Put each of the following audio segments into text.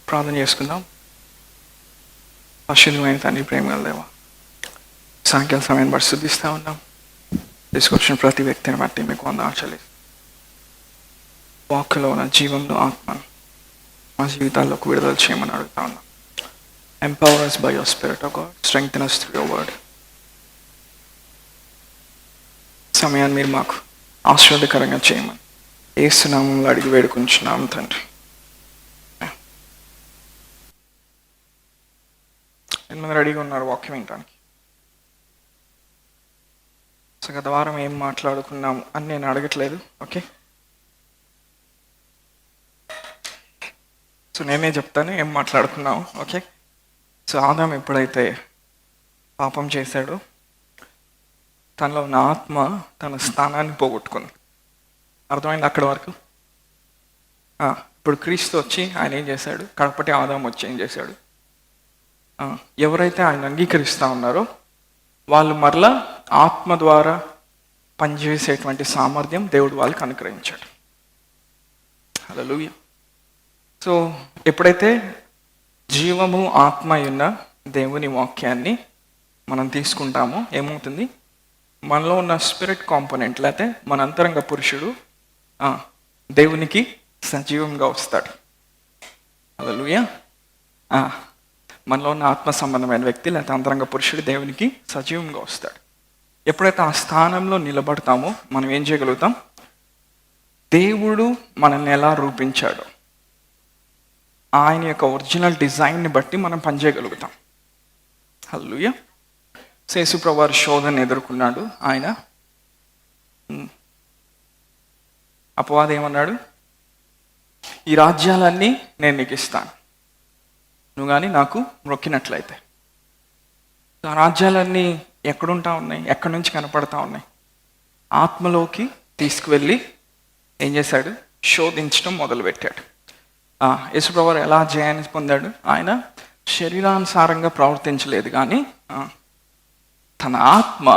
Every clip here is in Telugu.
ప్రార్థన చేసుకుందాం. పరిశుద్ధమైన తండ్రి, ప్రేమ గల దేవా, సాయంకాల సమయాన్ని పరిశుద్ధిస్తూ ఉన్నాం. తీసుకొచ్చిన ప్రతి వ్యక్తిని బట్టి మీకు వందనాలు. వాక్కులో ఉన్న జీవంలో ఆత్మను మా జీవితాల్లోకి విడుదల చేయమని అడుగుతా ఉన్నాం. Empower us by your Spirit, O God. Strengthen us through your word. సమయాన్ని మీరు మాకు ఆశీర్వాదకరంగా చేయమని యేసు నామములో అడిగి వేడుకుంటున్నాం తండ్రి. ఎంతమంది రెడీగా ఉన్నారు వాక్యం వినడానికి? సో గత వారం ఏం మాట్లాడుకున్నాము అని నేను అడగట్లేదు, ఓకే? సో నేనే చెప్తాను ఏం మాట్లాడుకున్నాము, ఓకే? సో ఆదాము ఎప్పుడైతే పాపం చేశాడో తనలో ఉన్న ఆత్మ తన స్థానాన్ని పోగొట్టుకుంది. అర్థమైంది అక్కడి వరకు? ఇప్పుడు క్రీస్తు వచ్చి ఆయన ఏం చేశాడు? కడపటి ఆదాము వచ్చి ఏం చేశాడు? ఎవరైతే ఆయన అంగీకరిస్తూ ఉన్నారో వాళ్ళు మరలా ఆత్మ ద్వారా పనిచేసేటువంటి సామర్థ్యం దేవుడు వాళ్ళకి అనుగ్రహించాడు. హల్లెలూయా. సో ఎప్పుడైతే జీవము ఆత్మ ఉన్న దేవుని వాక్యాన్ని మనం తీసుకుంటామో ఏమవుతుంది? మనలో ఉన్న స్పిరిట్ కాంపోనెంట్ లేకపోతే మన అంతరంగ పురుషుడు దేవునికి సజీవంగా వస్తాడు. హల్లెలూయా. మనలో ఉన్న ఆత్మ సంబంధమైన వ్యక్తి లేకపోతే అంతరంగ పురుషుడు దేవునికి సజీవంగా వస్తాడు. ఎప్పుడైతే ఆ స్థానంలో నిలబడతామో మనం ఏం చేయగలుగుతాం? దేవుడు మనల్ని ఎలా రూపించాడో ఆయన యొక్క ఒరిజినల్ డిజైన్ని బట్టి మనం పనిచేయగలుగుతాం. హల్లెలూయా. యేసుప్రభువు వారు శోధన ఎదుర్కొన్నాడు. ఆయన అపవాది ఏమన్నాడు? ఈ రాజ్యాలన్నీ నేను నీకు ఇస్తాను, నువ్వు కానీ నాకు మొక్కినట్లయితే. ఆ రాజ్యాలన్నీ ఎక్కడుంటా ఉన్నాయి? ఎక్కడి నుంచి కనపడతా ఉన్నాయి? ఆత్మలోకి తీసుకువెళ్ళి ఏం చేశాడు? శోధించడం మొదలుపెట్టాడు. యేసుప్రభువు వారు ఎలా జయాన్ని పొందాడు? ఆయన శరీరానుసారంగా ప్రవర్తించలేదు, కానీ తన ఆత్మ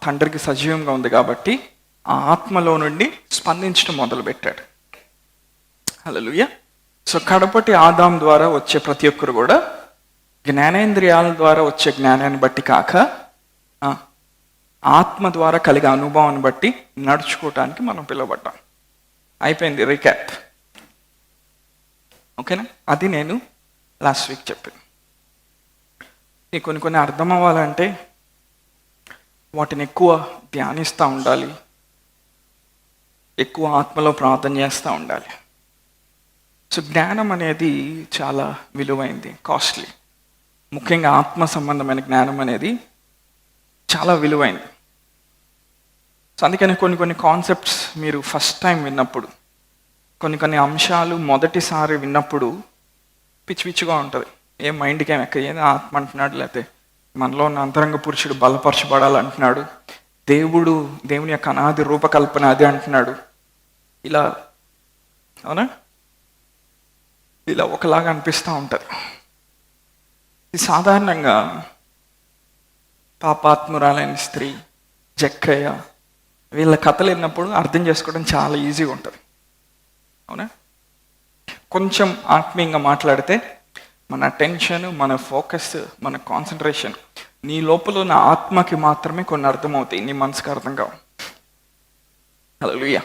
తండ్రికి సజీవంగా ఉంది కాబట్టి ఆ ఆత్మలో నుండి స్పందించడం మొదలుపెట్టాడు. హల్లెలూయా. సో కడపటి ఆదాం ద్వారా వచ్చే ప్రతి ఒక్కరు కూడా జ్ఞానేంద్రియాల ద్వారా వచ్చే జ్ఞానాన్ని బట్టి కాక ఆత్మ ద్వారా కలిగే అనుభవాన్ని బట్టి నడుచుకోవటానికి మనం పిలువబడ్డాం. అయిపోయింది రీక్యాప్, ఓకేనా? అది నేను లాస్ట్ వీక్ చెప్పాను. కొన్ని అర్థం అవ్వాలంటే వాటిని ఎక్కువ ధ్యానిస్తూ ఉండాలి, ఎక్కువ ఆత్మలో ప్రార్థన చేస్తూ ఉండాలి. సో జ్ఞానం అనేది చాలా విలువైంది, కాస్ట్లీ. ముఖ్యంగా ఆత్మ సంబంధమైన జ్ఞానం అనేది చాలా విలువైంది. సో అందుకని కొన్ని కాన్సెప్ట్స్ మీరు ఫస్ట్ టైం విన్నప్పుడు, కొన్ని అంశాలు మొదటిసారి విన్నప్పుడు పిచ్చి పిచ్చిగా ఉంటుంది. ఏం మైండ్కి ఏం ఎక్క ఏదో ఆత్మ అంటున్నాడు, లేకపోతే మనలో ఉన్న అంతరంగ పురుషుడు బలపరచబడాలంటున్నాడు, దేవుని యొక్క అనాది రూపకల్పన అది అంటున్నాడు. ఇలా అవునా? ఇలా ఒకలాగా అనిపిస్తూ ఉంటుంది. ఇది సాధారణంగా పాపాత్మురాలైన స్త్రీ, జక్కయ్య, వీళ్ళ కథలు విన్నప్పుడు అర్థం చేసుకోవడం చాలా ఈజీగా ఉంటుంది. అవునా? కొంచెం ఆత్మీయంగా మాట్లాడితే మన అటెన్షన్, మన ఫోకస్, మన కాన్సన్ట్రేషన్ నీ లోపల ఉన్న ఆత్మకి మాత్రమే కొన్ని అర్థమవుతాయి, నీ మనసుకు అర్థం కావు. హల్లెలూయా.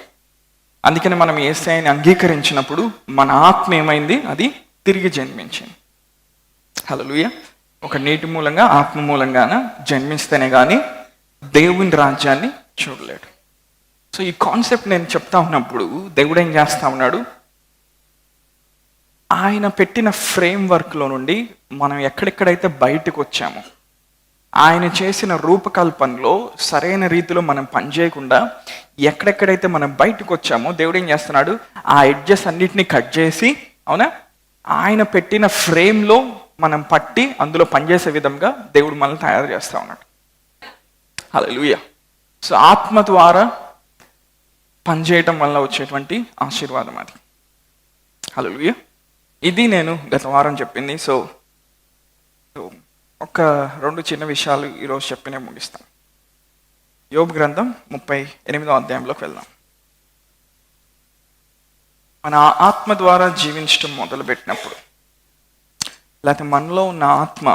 అందుకని మనం యేసయ్యని అంగీకరించినప్పుడు మన ఆత్మ ఏమైంది? అది తిరిగి జన్మించింది. హల్లెలూయా. ఒక నీటి మూలంగా ఆత్మ మూలంగాన జన్మిస్తేనే కానీ దేవుని రాజ్యాన్ని చూడలేడు. సో ఈ కాన్సెప్ట్ నేను చెప్తా ఉన్నప్పుడు దేవుడు ఏం చేస్తా ఉన్నాడు? ఆయన పెట్టిన ఫ్రేమ్ వర్క్లో నుండి మనం ఎక్కడెక్కడైతే బయటకు వచ్చామో, ఆయన చేసిన రూపకల్పనలో సరైన రీతిలో మనం పనిచేయకుండా ఎక్కడెక్కడైతే మనం బయటకు వచ్చామో దేవుడు ఏం చేస్తున్నాడు? ఆ ఎడ్జెస్ అన్నిటినీ కట్ చేసి, అవునా, ఆయన పెట్టిన ఫ్రేమ్లో మనం పట్టి అందులో పనిచేసే విధంగా దేవుడు మనల్ని తయారు చేస్తూ ఉన్నాడు. హల్లెలూయా. సో ఆత్మ ద్వారా పనిచేయటం వల్ల వచ్చేటువంటి ఆశీర్వాదం అది. హల్లెలూయా. ఇది నేను గత వారం చెప్పింది. సో ఒక 2 చిన్న విషయాలు ఈరోజు చెప్పినే ముగిస్తాను. యోబు గ్రంథం 38వ అధ్యాయంలోకి వెళ్దాం. మన ఆత్మ ద్వారా జీవించడం మొదలుపెట్టినప్పుడు లేకపోతే మనలో ఉన్న ఆత్మ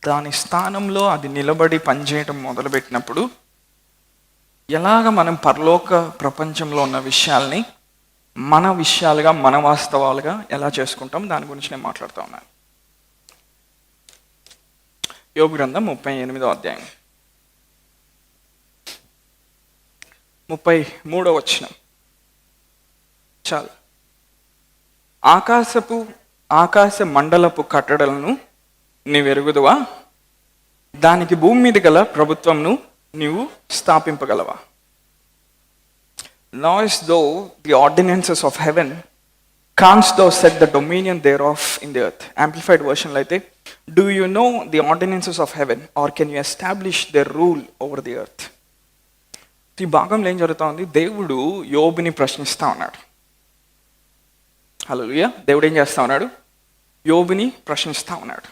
దాని స్థానంలో అది నిలబడి పనిచేయటం మొదలుపెట్టినప్పుడు ఎలాగ మనం పరలోక ప్రపంచంలో ఉన్న విషయాల్ని మన విషయాలుగా, మన వాస్తవాలుగా ఎలా చేసుకుంటాం, దాని గురించి నేను మాట్లాడుతూ ఉన్నాను. యోబు గ్రంథం 38వ అధ్యాయం 33వ వచనం. చాలు. ఆకాశ మండలపు కట్టడలను నీవెరుగుదువా? దానికి భూమి మీద గల ప్రభుత్వంను నీవు స్థాపింపగలవా? Knowest thou the ordinances of heaven? Canst thou set the dominion thereof in the earth? Amplified version అయితే, do you know the ordinances of heaven, or can you establish their rule over the earth? ఈ భాగంలో ఏం జరుగుతూ ఉంది? దేవుడు యోబుని ప్రశ్నిస్తూ ఉన్నాడు. హల్లెలూయా. దేవుడు ఏం చేస్తూ ఉన్నాడు? యోబుని ప్రశ్నిస్తూ ఉన్నాడు.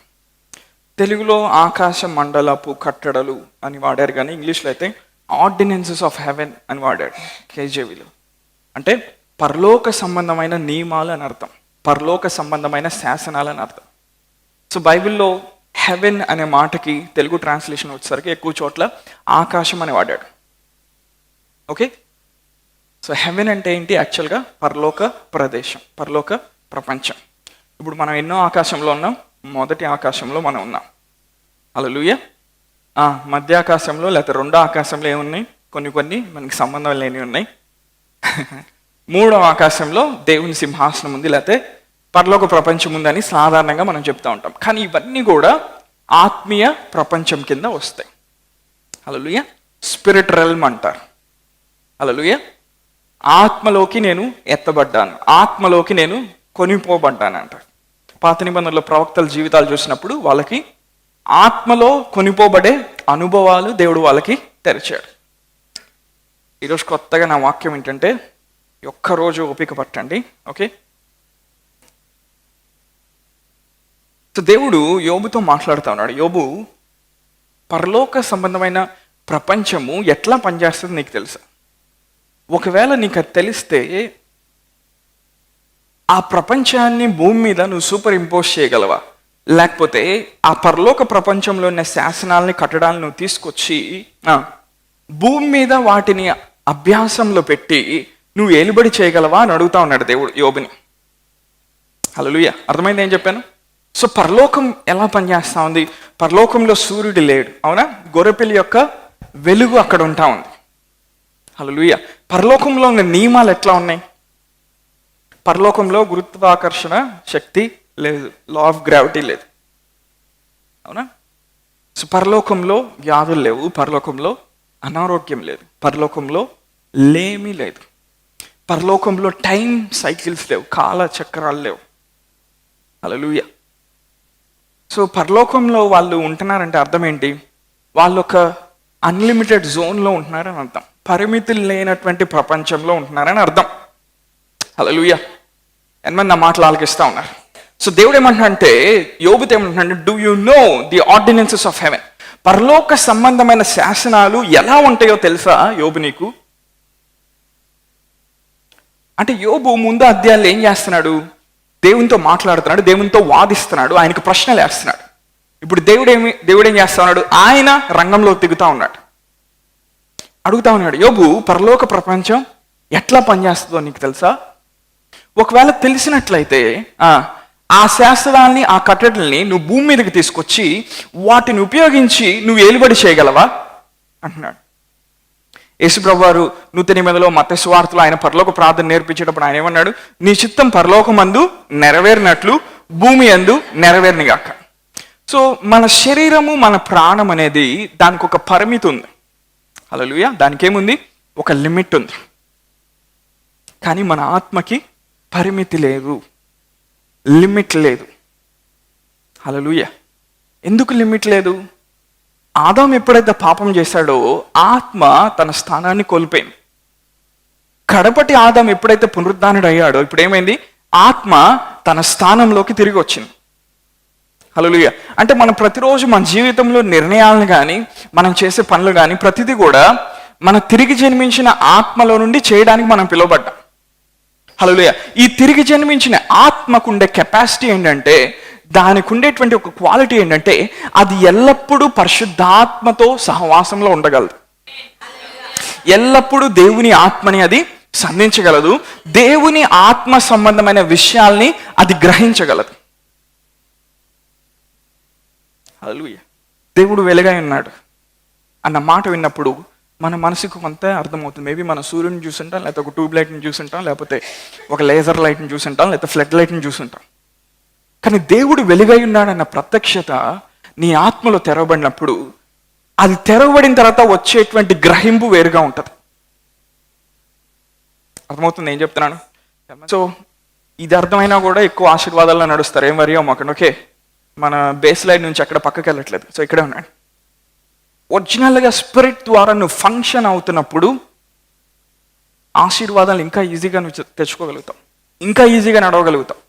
తెలుగులో ఆకాశ మండలపు కట్టడలు అని వాడారు, కానీ ఇంగ్లీష్లో అయితే ఆర్డినెన్సెస్ ఆఫ్ హెవెన్ అని వాడాడు కేజేవిలో. అంటే పరలోక సంబంధమైన నియమాలు అని అర్థం, పరలోక సంబంధమైన శాసనాలు అని అర్థం. సో బైబిల్లో హెవెన్ అనే మాటకి తెలుగు ట్రాన్స్లేషన్ వచ్చేసరికి ఎక్కువ చోట్ల ఆకాశం అని వాడాడు. ఓకే. సో హెవెన్ అంటే ఏంటి? యాక్చువల్గా పరలోక ప్రదేశం, పరలోక ప్రపంచం. ఇప్పుడు మనం ఎన్నో ఆకాశంలో ఉన్నాం. మొదటి ఆకాశంలో మనం ఉన్నాం. హల్లెలూయా. మధ్య ఆకాశంలో లేకపోతే రెండో ఆకాశంలో ఏమున్నాయి? కొన్ని మనకి సంబంధం లేని ఉన్నాయి. మూడవ ఆకాశంలో దేవుని సింహాసనం ఉంది, లేకపోతే పరలోక ప్రపంచం ఉందని సాధారణంగా మనం చెప్తూ ఉంటాం. కానీ ఇవన్నీ కూడా ఆత్మీయ ప్రపంచం కింద వస్తాయి. హల్లెలూయా. స్పిరిట్ రెల్మ్ అంటారు. హల్లెలూయా. ఆత్మలోకి నేను ఎత్తబడ్డాను, ఆత్మలోకి నేను కొనిపోబడ్డాను అంటారు. పాత నిబంధనలో ప్రవక్తల జీవితాలు చూసినప్పుడు వాళ్ళకి ఆత్మలో కొనిపోబడే అనుభవాలు దేవుడు వాళ్ళకి తెరిచాడు. ఈరోజు కొత్తగా నా వాక్యం ఏంటంటే, ఒక్కరోజు ఓపిక పట్టండి. ఓకే. సో దేవుడు యోబుతో మాట్లాడుతూ ఉన్నాడు. యోబు, పరలోక సంబంధమైన ప్రపంచము ఎట్లా పనిచేస్తుందో నీకు తెలుసా? ఒకవేళ నీకు అది తెలిస్తే ఆ ప్రపంచాన్ని భూమి మీద నువ్వు సూపర్ ఇంపోజ్ చేయగలవా? లేకపోతే ఆ పరలోక ప్రపంచంలో ఉన్న శాసనాలని, కట్టడాలను నువ్వు తీసుకొచ్చి భూమి మీద వాటిని అభ్యాసంలో పెట్టి నువ్వు ఏలుబడి చేయగలవా అని అడుగుతా ఉన్నాడు దేవుడు యోబుని. హల్లెలూయా. అర్థమైంది ఏం చెప్పాను? సో పరలోకం ఎలా పనిచేస్తూ ఉంది? పరలోకంలో సూర్యుడు లేడు, అవునా? గొర్రెపిల్లి యొక్క వెలుగు అక్కడ ఉంటా ఉంది. హల్లెలూయా. పరలోకంలో ఉన్న నియమాలు ఎట్లా ఉన్నాయి? పరలోకంలో గురుత్వాకర్షణ శక్తి లేదు, లా ఆఫ్ గ్రావిటీ లేదు, అవునా? సో పరలోకంలో వ్యాధులు లేవు, పరలోకంలో అనారోగ్యం లేదు, పరలోకంలో లేమి లేదు, పరలోకంలో టైం సైకిల్స్ లేవు, కాల చక్రాలు లేవు. హల్లెలూయా. సో పరలోకంలో వాళ్ళు ఉంటున్నారంటే అర్థం ఏంటి? వాళ్ళు ఒక అన్లిమిటెడ్ జోన్లో ఉంటున్నారని అర్థం, పరిమితులు లేనటువంటి ప్రపంచంలో ఉంటున్నారని అర్థం. హల్లెలూయా. ఎంతమంది నా మాటలు ఆలకిస్తూ ఉన్నారు? సో దేవుడు ఏమంటున్నాడంటే, యోబుతో ఏమంటున్నాడు? Do you know the ordinances of haven? పరలోక సంబంధమైన శాసనాలు ఎలా ఉంటాయో తెలుసా యోబు నీకు? అంటే యోబు ముందు అధ్యాయాలు ఏం చేస్తున్నాడు? దేవునితో మాట్లాడుతున్నాడు, దేవునితో వాదిస్తున్నాడు, ఆయనకు ప్రశ్నలు వేస్తున్నాడు. ఇప్పుడు దేవుడు ఏం చేస్తా ఉన్నాడు? ఆయన రంగంలో దిగుతా ఉన్నాడు, అడుగుతా ఉన్నాడు, యోబు పరలోక ప్రపంచం ఎట్లా పనిచేస్తుందో నీకు తెలుసా? ఒకవేళ తెలిసినట్లయితే ఆ శాస్త్రాన్ని, ఆ కట్టడల్ని నువ్వు భూమి మీదకి తీసుకొచ్చి వాటిని ఉపయోగించి నువ్వు ఏలుబడి చేయగలవా అంటున్నాడు. యేసుప్రభువు వారు నూతన నిబంధనలో మత్తయి సువార్తలో ఆయన పరలోక ప్రార్థన నేర్పించేటప్పుడు ఆయన ఏమన్నాడు? నీ చిత్తం పరలోకమందు నెరవేరినట్లు భూమి యందు నెరవేరునిగాక. సో మన శరీరము, మన ప్రాణం అనేది దానికి ఒక పరిమితి ఉంది. హల్లెలూయా. దానికి ఏముంది? ఒక లిమిట్ ఉంది. కానీ మన ఆత్మకి పరిమితి లేదు, లిమిట్ లేదు. హల్లెలూయా. ఎందుకు లిమిట్ లేదు? ఆదాము ఎప్పుడైతే పాపం చేశాడో ఆత్మ తన స్థానాన్ని కోల్పోయింది. కడపటి ఆదాము ఎప్పుడైతే పునరుద్ధానుడు అయ్యాడో ఇప్పుడు ఏమైంది? ఆత్మ తన స్థానంలోకి తిరిగి వచ్చింది. హల్లెలూయా. అంటే మనం ప్రతిరోజు మన జీవితంలో నిర్ణయాలను కానీ, మనం చేసే పనులు కానీ, ప్రతిదీ కూడా మన తిరిగి జన్మించిన ఆత్మలో నుండి చేయడానికి మనం పిలువబడ్డాం. హల్లెలూయా. ఈ తిరిగి జన్మించిన ఆత్మకుండే కెపాసిటీ ఏంటంటే దానికి ఉండేటువంటి ఒక క్వాలిటీ ఏంటంటే అది ఎల్లప్పుడూ పరిశుద్ధాత్మతో సహవాసంలో ఉండగలదు. ఎల్లప్పుడూ దేవుని ఆత్మని అది సంధించగలదు. దేవుని ఆత్మ సంబంధమైన విషయాల్ని అది గ్రహించగలదు. హల్లెలూయా. దేవుడు వెలుగై ఉన్నాడు అన్న మాట విన్నప్పుడు మన మనసుకు కొంత అర్థమవుతుంది. మేబీ మనం సూర్యుని చూసుంటాం, లేకపోతే ఒక ట్యూబ్ లైట్ని చూసుంటాం, లేకపోతే ఒక లేజర్ లైట్ని చూసుంటాం, లేకపోతే ఫ్లడ్ లైట్ని చూసుంటాం. కానీ దేవుడు వెలుగై ఉన్నాడన్న ప్రత్యక్షత నీ ఆత్మలో తెరవబడినప్పుడు, అది తెరవబడిన తర్వాత వచ్చేటువంటి గ్రహింపు వేరుగా ఉంటుంది. అర్థమవుతుంది ఏం చెప్తున్నాను? సో ఇది అర్థమైనా కూడా ఎక్కువ ఆశీర్వాదాల్లో నడుస్తారు. ఏం వరి అమ్మకండి. ఓకే, మన బేస్ లైన్ నుంచి అక్కడ పక్కకి వెళ్ళట్లేదు. సో ఇక్కడే ఉన్నాడు. ఒరిజినల్గా స్పిరిట్ ద్వారా నువ్వు ఫంక్షన్ అవుతున్నప్పుడు ఆశీర్వాదాలు ఇంకా ఈజీగా నువ్వు తెచ్చుకోగలుగుతావు, ఇంకా ఈజీగా నడవగలుగుతావు.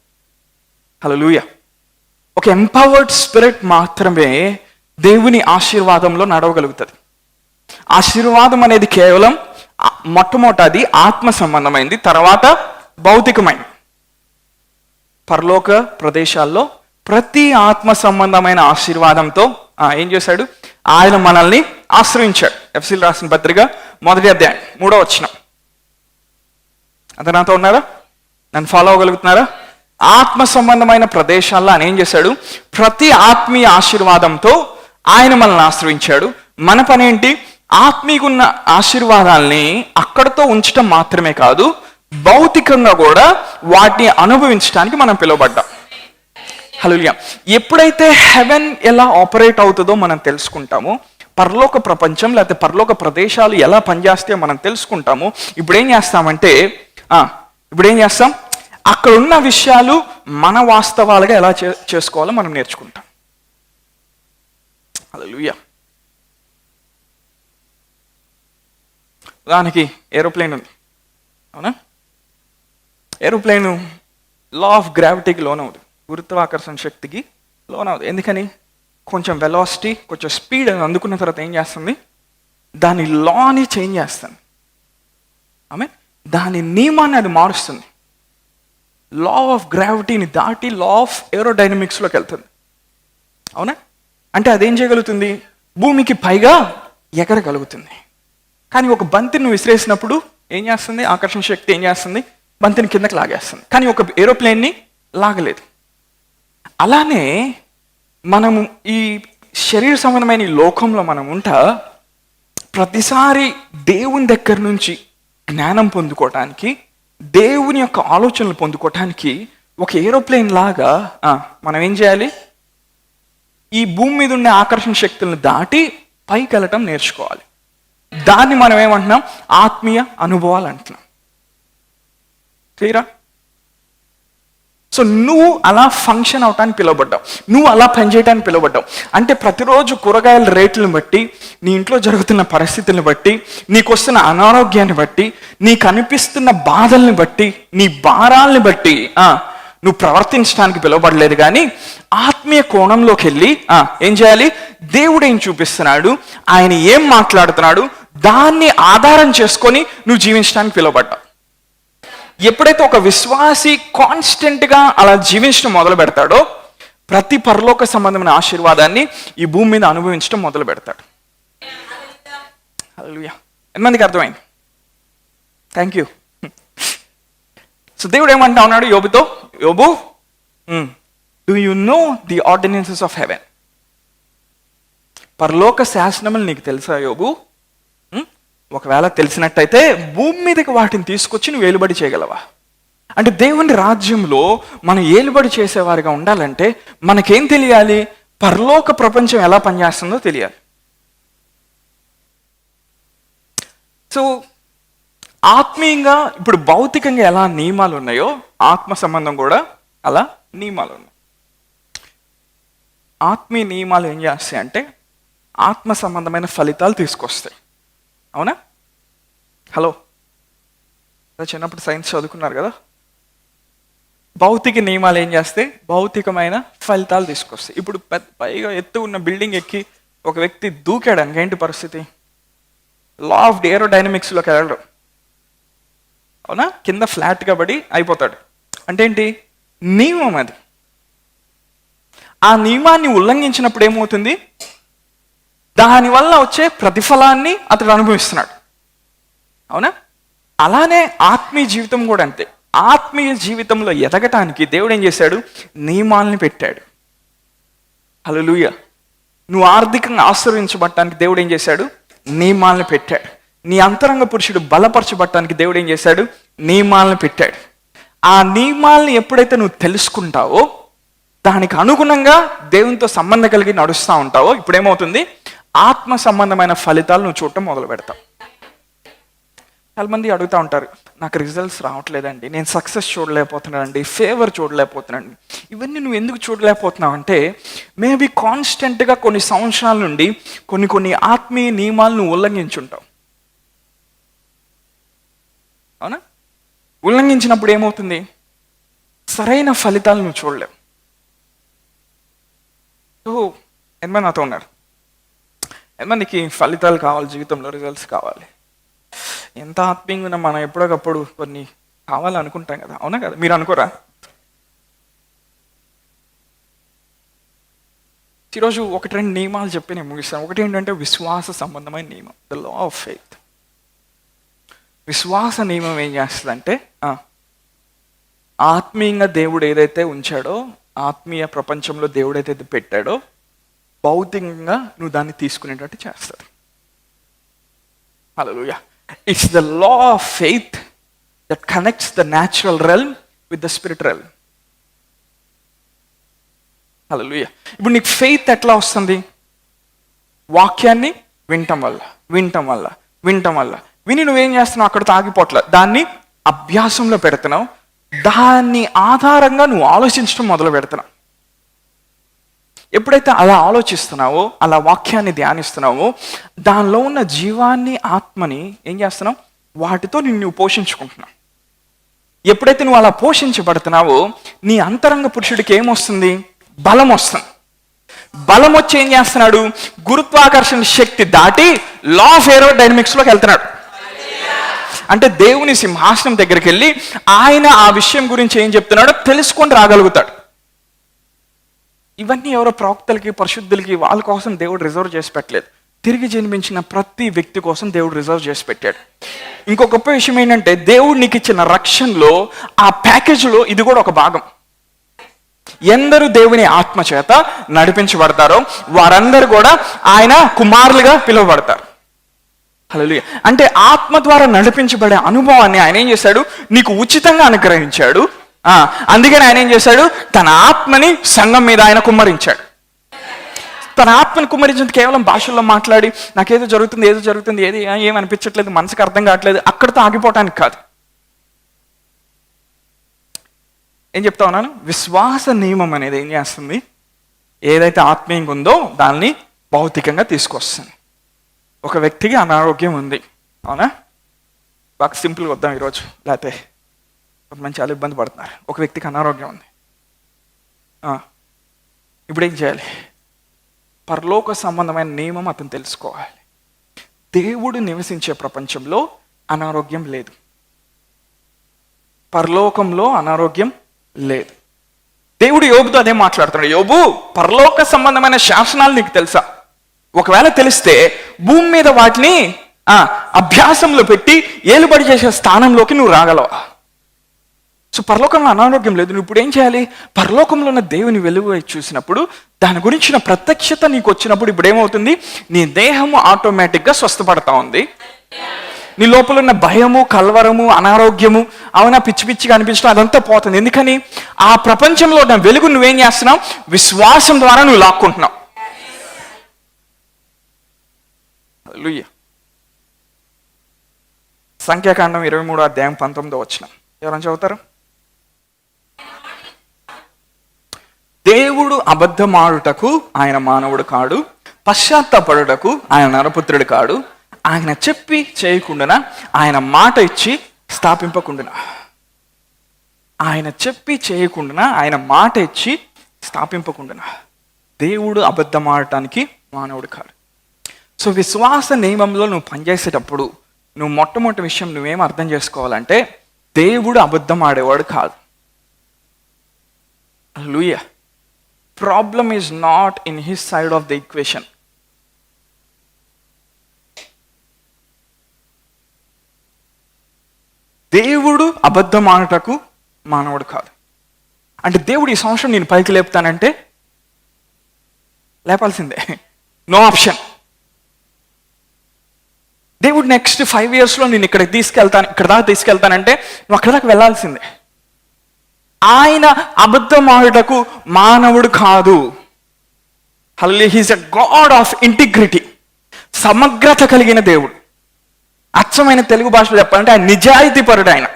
హల్లెలూయా. ఒక ఎంపవర్డ్ స్పిరిట్ మాత్రమే దేవుని ఆశీర్వాదంలో నడవగలుగుతుంది. ఆశీర్వాదం అనేది కేవలం మొట్టమొదటి ఆత్మ సంబంధమైంది, తర్వాత భౌతికమైంది. పరలోక ప్రదేశాల్లో ప్రతి ఆత్మ సంబంధమైన ఆశీర్వాదంతో ఏం చేశాడు? ఆయన మనల్ని ఆశ్రయించాడు. ఎఫెసీయులకు రాసిన పత్రిక 1వ అధ్యాయం 3వ వచనం. అంత నాతో ఉన్నారా? నన్ను ఫాలో అవ్వగలుగుతున్నారా? ఆత్మ సంబంధమైన ప్రదేశాల్లో ఆయన ఏం చేశాడు? ప్రతి ఆత్మీయ ఆశీర్వాదంతో ఆయన మనల్ని ఆశ్రయించాడు. మన పని ఏంటి? ఆత్మీయున్న ఆశీర్వాదాల్ని అక్కడితో ఉంచడం మాత్రమే కాదు, భౌతికంగా కూడా వాటిని అనుభవించడానికి మనం పిలువబడ్డాం. హల్లెలూయా. ఎప్పుడైతే హెవెన్ ఎలా ఆపరేట్ అవుతుందో మనం తెలుసుకుంటామో, పరలోక ప్రపంచం లేకపోతే పరలోక ప్రదేశాలు ఎలా పనిచేస్తాయో మనం తెలుసుకుంటాము. ఇప్పుడు ఏం చేస్తాం? అక్కడ ఉన్న విషయాలు మన వాస్తవాలుగా ఎలా చేసుకోవాలో మనం నేర్చుకుంటాం. హల్లెలూయా. దానికి ఏరోప్లేన్ ఉంది, అవునా? ఏరోప్లేన్ లా ఆఫ్ గ్రావిటీకి లోనవుతుంది, గురుత్వాకర్షణ శక్తికి లోనవుతుంది. ఎందుకని? కొంచెం వెలాసిటీ, కొంచెం స్పీడ్ అందుకున్న తర్వాత ఏం చేస్తుంది? దాని లాని చేంజ్ చేస్తుంది. ఆమె దాని నియమాన్ని అది మారుస్తుంది. లా ఆఫ్ గ్రావిటీని దాటి లా ఆఫ్ ఏరోడైనమిక్స్లోకి వెళ్తుంది, అవునా? అంటే అదేం చేయగలుగుతుంది? భూమికి పైగా ఎగరగలుగుతుంది. కానీ ఒక బంతిని విసిరేసినప్పుడు ఏం చేస్తుంది? ఆకర్షణ శక్తి ఏం చేస్తుంది? బంతిని కిందకి లాగేస్తుంది. కానీ ఒక ఏరోప్లేన్ని లాగలేదు. అలానే మనము ఈ శరీర సంబంధమైన ఈ లోకంలో మనం ఉంటా ప్రతిసారి దేవుని దగ్గర నుంచి జ్ఞానం పొందుకోవటానికి, దేవుని యొక్క ఆలోచనలు పొందుకోవటానికి ఒక ఏరోప్లేన్ లాగా మనం ఏం చేయాలి? ఈ భూమి మీద ఉండే ఆకర్షణ శక్తులను దాటి పైకి వెళ్ళటం నేర్చుకోవాలి. దాన్ని మనం ఏమంటున్నాం? ఆత్మీయ అనుభవాలు అంటున్నాం. క్లియరా? సో నువ్వు అలా ఫంక్షన్ అవటానికి పిలువబడ్డావు, నువ్వు అలా పనిచేయడానికి పిలువబడ్డావు. అంటే ప్రతిరోజు కూరగాయల రేట్లను బట్టి, నీ ఇంట్లో జరుగుతున్న పరిస్థితులను బట్టి, నీకు వస్తున్న అనారోగ్యాన్ని బట్టి, నీకు అనిపిస్తున్న బాధల్ని బట్టి, నీ భారాల్ని బట్టి నువ్వు ప్రవర్తించడానికి పిలువబడలేదు. కానీ ఆత్మీయ కోణంలోకి వెళ్ళి ఏం చేయాలి? దేవుడు ఏం చూపిస్తున్నాడు, ఆయన ఏం మాట్లాడుతున్నాడు, దాన్ని ఆధారం చేసుకొని నువ్వు జీవించడానికి పిలువబడ్డావు. ఎప్పుడైతే ఒక విశ్వాసి కాన్స్టెంట్గా అలా జీవించడం మొదలు పెడతాడో, ప్రతి పరలోక సంబంధమైన ఆశీర్వాదాన్ని ఈ భూమి మీద అనుభవించడం మొదలు పెడతాడు. హల్లెలూయా. ఎంతమందికి అర్థమైంది? Thank you. సో దేవుడు ఏమంటా ఉన్నాడు యోబుతో? యోబు, do you know the ordinances of haven? పరలోక శాసనములు నీకు తెలుసా యోబు? ఒకవేళ తెలిసినట్టయితే భూమి మీదకి వాటిని తీసుకొచ్చి నువ్వు ఏలుబడి చేయగలవా? అంటే దేవుని రాజ్యంలో మనం ఏలుబడి చేసేవారిగా ఉండాలంటే మనకేం తెలియాలి? పరలోక ప్రపంచం ఎలా పనిచేస్తుందో తెలియాలి. సో ఆత్మీయంగా ఇప్పుడు భౌతికంగా ఎలా నియమాలు ఉన్నాయో, ఆత్మ సంబంధం కూడా అలా నియమాలు ఉన్నాయి. ఆత్మీయ నియమాలు ఏం చేస్తాయి అంటే ఆత్మ సంబంధమైన ఫలితాలు తీసుకొస్తాయి, అవునా? హలో, చిన్నప్పుడు సైన్స్ చదువుకున్నారు కదా. భౌతిక నియమాలు ఏం చేస్తాయి? భౌతికమైన ఫలితాలు తీసుకొస్తాయి. ఇప్పుడు పైగా ఎత్తు ఉన్న బిల్డింగ్ ఎక్కి ఒక వ్యక్తి దూకాడానికి ఏంటి పరిస్థితి? లా ఆఫ్ ఏరోడైనమిక్స్లోకి వెళ్ళడం, అవునా? కింద ఫ్లాట్గా పడి అయిపోతాడు. అంటే ఏంటి? నియమం అది. ఆ నియమాన్ని ఉల్లంఘించినప్పుడు ఏమవుతుంది? దానివల్ల వచ్చే ప్రతిఫలాన్ని అతడు అనుభవిస్తున్నాడు. అవునా? అలానే ఆత్మీయ జీవితం కూడా అంతే. ఆత్మీయ జీవితంలో ఎదగటానికి దేవుడు ఏం చేశాడు? నియమాలని పెట్టాడు. హల్లెలూయా. నువ్వు ఆర్థికంగా ఆశీర్వదించబడటానికి దేవుడు ఏం చేశాడు? నియమాలను పెట్టాడు. నీ అంతరంగ పురుషుడు బలపరచబడటానికి దేవుడు ఏం చేశాడు? నియమాలను పెట్టాడు. ఆ నియమాలను ఎప్పుడైతే నువ్వు తెలుసుకుంటావో, దానికి అనుగుణంగా దేవునితో సంబంధం కలిగి నడుస్తూ ఉంటావో, ఇప్పుడేమవుతుంది? ఆత్మ సంబంధమైన ఫలితాలు నువ్వు చూడటం మొదలు పెడతావు. చాలా మంది అడుగుతూ ఉంటారు, నాకు రిజల్ట్స్ రావట్లేదండి, నేను సక్సెస్ చూడలేకపోతున్నానండి, ఫేవర్ చూడలేకపోతున్నానండి. ఇవన్నీ నువ్వు ఎందుకు చూడలేకపోతున్నావు అంటే, మేబీ కాన్స్టెంట్గా కొన్ని సంవత్సరాల నుండి కొన్ని ఆత్మీయ నియమాలు నువ్వు ఉల్లంఘించుంటావు. అవునా? ఉల్లంఘించినప్పుడు ఏమవుతుంది? సరైన ఫలితాలు నువ్వు చూడలేవు. ఎంతమంది నాతో ఉన్నారు? ఎంతమందికి ఫలితాలు కావాలి, జీవితంలో రిజల్ట్స్ కావాలి? ఎంత ఆత్మీయంగా ఉన్నా మనం ఎప్పటికప్పుడు కొన్ని కావాలనుకుంటాం కదా, అవునా కదా? మీరు అనుకోరా? ఈరోజు ఒకటి రెండు నియమాలు చెప్పి నేను ముగిస్తాను. ఒకటి ఏంటంటే విశ్వాస సంబంధమైన నియమం, ద లా ఆఫ్ ఫెయిత్. విశ్వాస నియమం ఏం చేస్తుందంటే, ఆత్మీయంగా దేవుడు ఏదైతే ఉంచాడో, ఆత్మీయ ప్రపంచంలో దేవుడు ఏదైతే పెట్టాడో, భౌతికంగా నువ్వు దాన్ని తీసుకునేటట్టు చేస్తాడు. హల్లెలూయా. It's the law of faith that connects the natural realm with the spirit realm. హల్లెలూయా. ఇప్పుడు నీకు ఫెయిత్ ఎట్లా వస్తుంది? వాక్యాన్ని వినటం వల్ల విని నువ్వేం చేస్తున్నావు? అక్కడ తాగిపోట్ల, దాన్ని అభ్యాసంలో పెడుతున్నావు. దాన్ని ఆధారంగా నువ్వు ఆలోచించడం మొదలు పెడుతున్నావు. ఎప్పుడైతే అలా ఆలోచిస్తున్నావో, అలా వాక్యాన్ని ధ్యానిస్తున్నావో, దానిలో ఉన్న జీవాన్ని, ఆత్మని ఏం చేస్తున్నావు? వాటితో నువ్వు పోషించుకుంటున్నావు. ఎప్పుడైతే నువ్వు అలా పోషించబడుతున్నావో, నీ అంతరంగ పురుషుడికి ఏమొస్తుంది? బలం వస్తుంది. బలం వచ్చి ఏం చేస్తున్నాడు? గురుత్వాకర్షణ శక్తి దాటి లా ఆఫ్ ఏరోడైనమిక్స్లోకి వెళ్తున్నాడు. అంటే దేవుని సింహాసనం దగ్గరికి వెళ్ళి ఆయన ఆ విషయం గురించి ఏం చెప్తున్నాడో తెలుసుకొని రాగలుగుతాడు. ఇవన్నీ ఎవరో ప్రవక్తలకి, పరిశుద్ధులకి, వాళ్ళ కోసం దేవుడు రిజర్వ్ చేసి పెట్టలేదు. తిరిగి జన్మించిన ప్రతి వ్యక్తి కోసం దేవుడు రిజర్వ్ చేసి పెట్టాడు. ఇంకో గొప్ప విషయం ఏంటంటే, దేవుడు నీకు ఇచ్చిన రక్షణలో, ఆ ప్యాకేజీలో ఇది కూడా ఒక భాగం. ఎందరు దేవుని ఆత్మ చేత నడిపించబడతారో వారందరూ కూడా ఆయన కుమారులుగా పిలువబడతారు. హల్లెలూయా. అంటే ఆత్మ ద్వారా నడిపించబడే అనుభవాన్ని ఆయన ఏం చేశాడు? నీకు ఉచితంగా అనుగ్రహించాడు. అందుకని ఆయన ఏం చేశాడు? తన ఆత్మని సంఘం మీద ఆయన కుమ్మరించాడు. తన ఆత్మని కుమ్మరించింది కేవలం భాషల్లో మాట్లాడి నాకేదో జరుగుతుంది ఏది ఏమనిపించట్లేదు, మనసుకు అర్థం కావట్లేదు, అక్కడితో ఆగిపోవటానికి కాదు. ఏం చెప్తా ఉన్నాను? విశ్వాస నియమం అనేది ఏం చేస్తుంది? ఏదైతే ఆత్మీయంగా ఉందో దాన్ని భౌతికంగా తీసుకొస్తుంది. ఒక వ్యక్తికి అనారోగ్యం ఉంది, అవునా? బాగా సింపుల్గా వద్దాం ఈరోజు, లేకపోతే కొంతమంది చాలా ఇబ్బంది పడుతున్నారు. ఒక వ్యక్తికి అనారోగ్యం ఉంది. ఇప్పుడు ఏం చేయాలి? పరలోక సంబంధమైన నియమం అతను తెలుసుకోవాలి. దేవుడు నివసించే ప్రపంచంలో అనారోగ్యం లేదు, పరలోకంలో అనారోగ్యం లేదు. దేవుడు యోబుతో అదే మాట్లాడుతున్నాడు. యోబు, పరలోక సంబంధమైన శాసనాలు నీకు తెలుసా? ఒకవేళ తెలిస్తే భూమి మీద వాటిని అభ్యాసంలో పెట్టి ఏలుబడి చేసే స్థానంలోకి నువ్వు రాగలవా? సో పరలోకంలో అనారోగ్యం లేదు. నువ్వు ఇప్పుడు ఏం చేయాలి? పరలోకంలో ఉన్న దేవుని వెలుగు చూసినప్పుడు, దాని గురించిన ప్రత్యక్షత నీకు వచ్చినప్పుడు ఇప్పుడు ఏమవుతుంది? నీ దేహము ఆటోమేటిక్గా స్వస్థపడతా ఉంది. నీ లోపల ఉన్న భయము, కలవరము, అనారోగ్యము, అవునా, పిచ్చి పిచ్చిగా అనిపించడం అదంతా పోతుంది. ఎందుకని? ఆ ప్రపంచంలో ఉన్న వెలుగు నువ్వేం చేస్తున్నావు? విశ్వాసం ద్వారా నువ్వు లాక్కుంటున్నావు. హల్లెలూయా. సంఖ్యాకాండం 23 అధ్యాయం 19 వచనం ఎవరైనా చదువుతారు? దేవుడు అబద్ధమాడుటకు ఆయన మానవుడు కాడు, పశ్చాత్తాపడుటకు ఆయన నరపుత్రుడు కాడు. ఆయన చెప్పి చేయకుండా, ఆయన మాట ఇచ్చి స్థాపింపకుండా. ఆయన చెప్పి చేయకుండా, ఆయన మాట ఇచ్చి స్థాపింపకుండా. దేవుడు అబద్ధమాడటానికి మానవుడు కాడు. సో విశ్వాస నియమంలో నువ్వు పనిచేసేటప్పుడు నువ్వు మొట్టమొదటి విషయం నువ్వేం అర్థం చేసుకోవాలంటే, దేవుడు అబద్ధం ఆడేవాడు కాదు. Hallelujah. Problem is not in his side of the equation. దేవుడు అబద్ధం ఆడటకు మానవుడు కాదు. అంటే దేవుడు ఈ సంవత్సరం నేను పైకి లేపుతానంటే లేపాల్సిందే, నో ఆప్షన్. దేవుడు నెక్స్ట్ 5 yearsలో నేను ఇక్కడ దాకా తీసుకెళ్తానంటే నువ్వు అక్కడ దాకా వెళ్ళాల్సిందే. ఆయన అబద్ధం ఆడుటకు మానవుడు కాదు. Hallelujah. He's a God of integrity. సమగ్రత కలిగిన దేవుడు. అచ్చమైన తెలుగు భాషలో చెప్పాలంటే ఆయన నిజాయితీపరుడు. ఆయన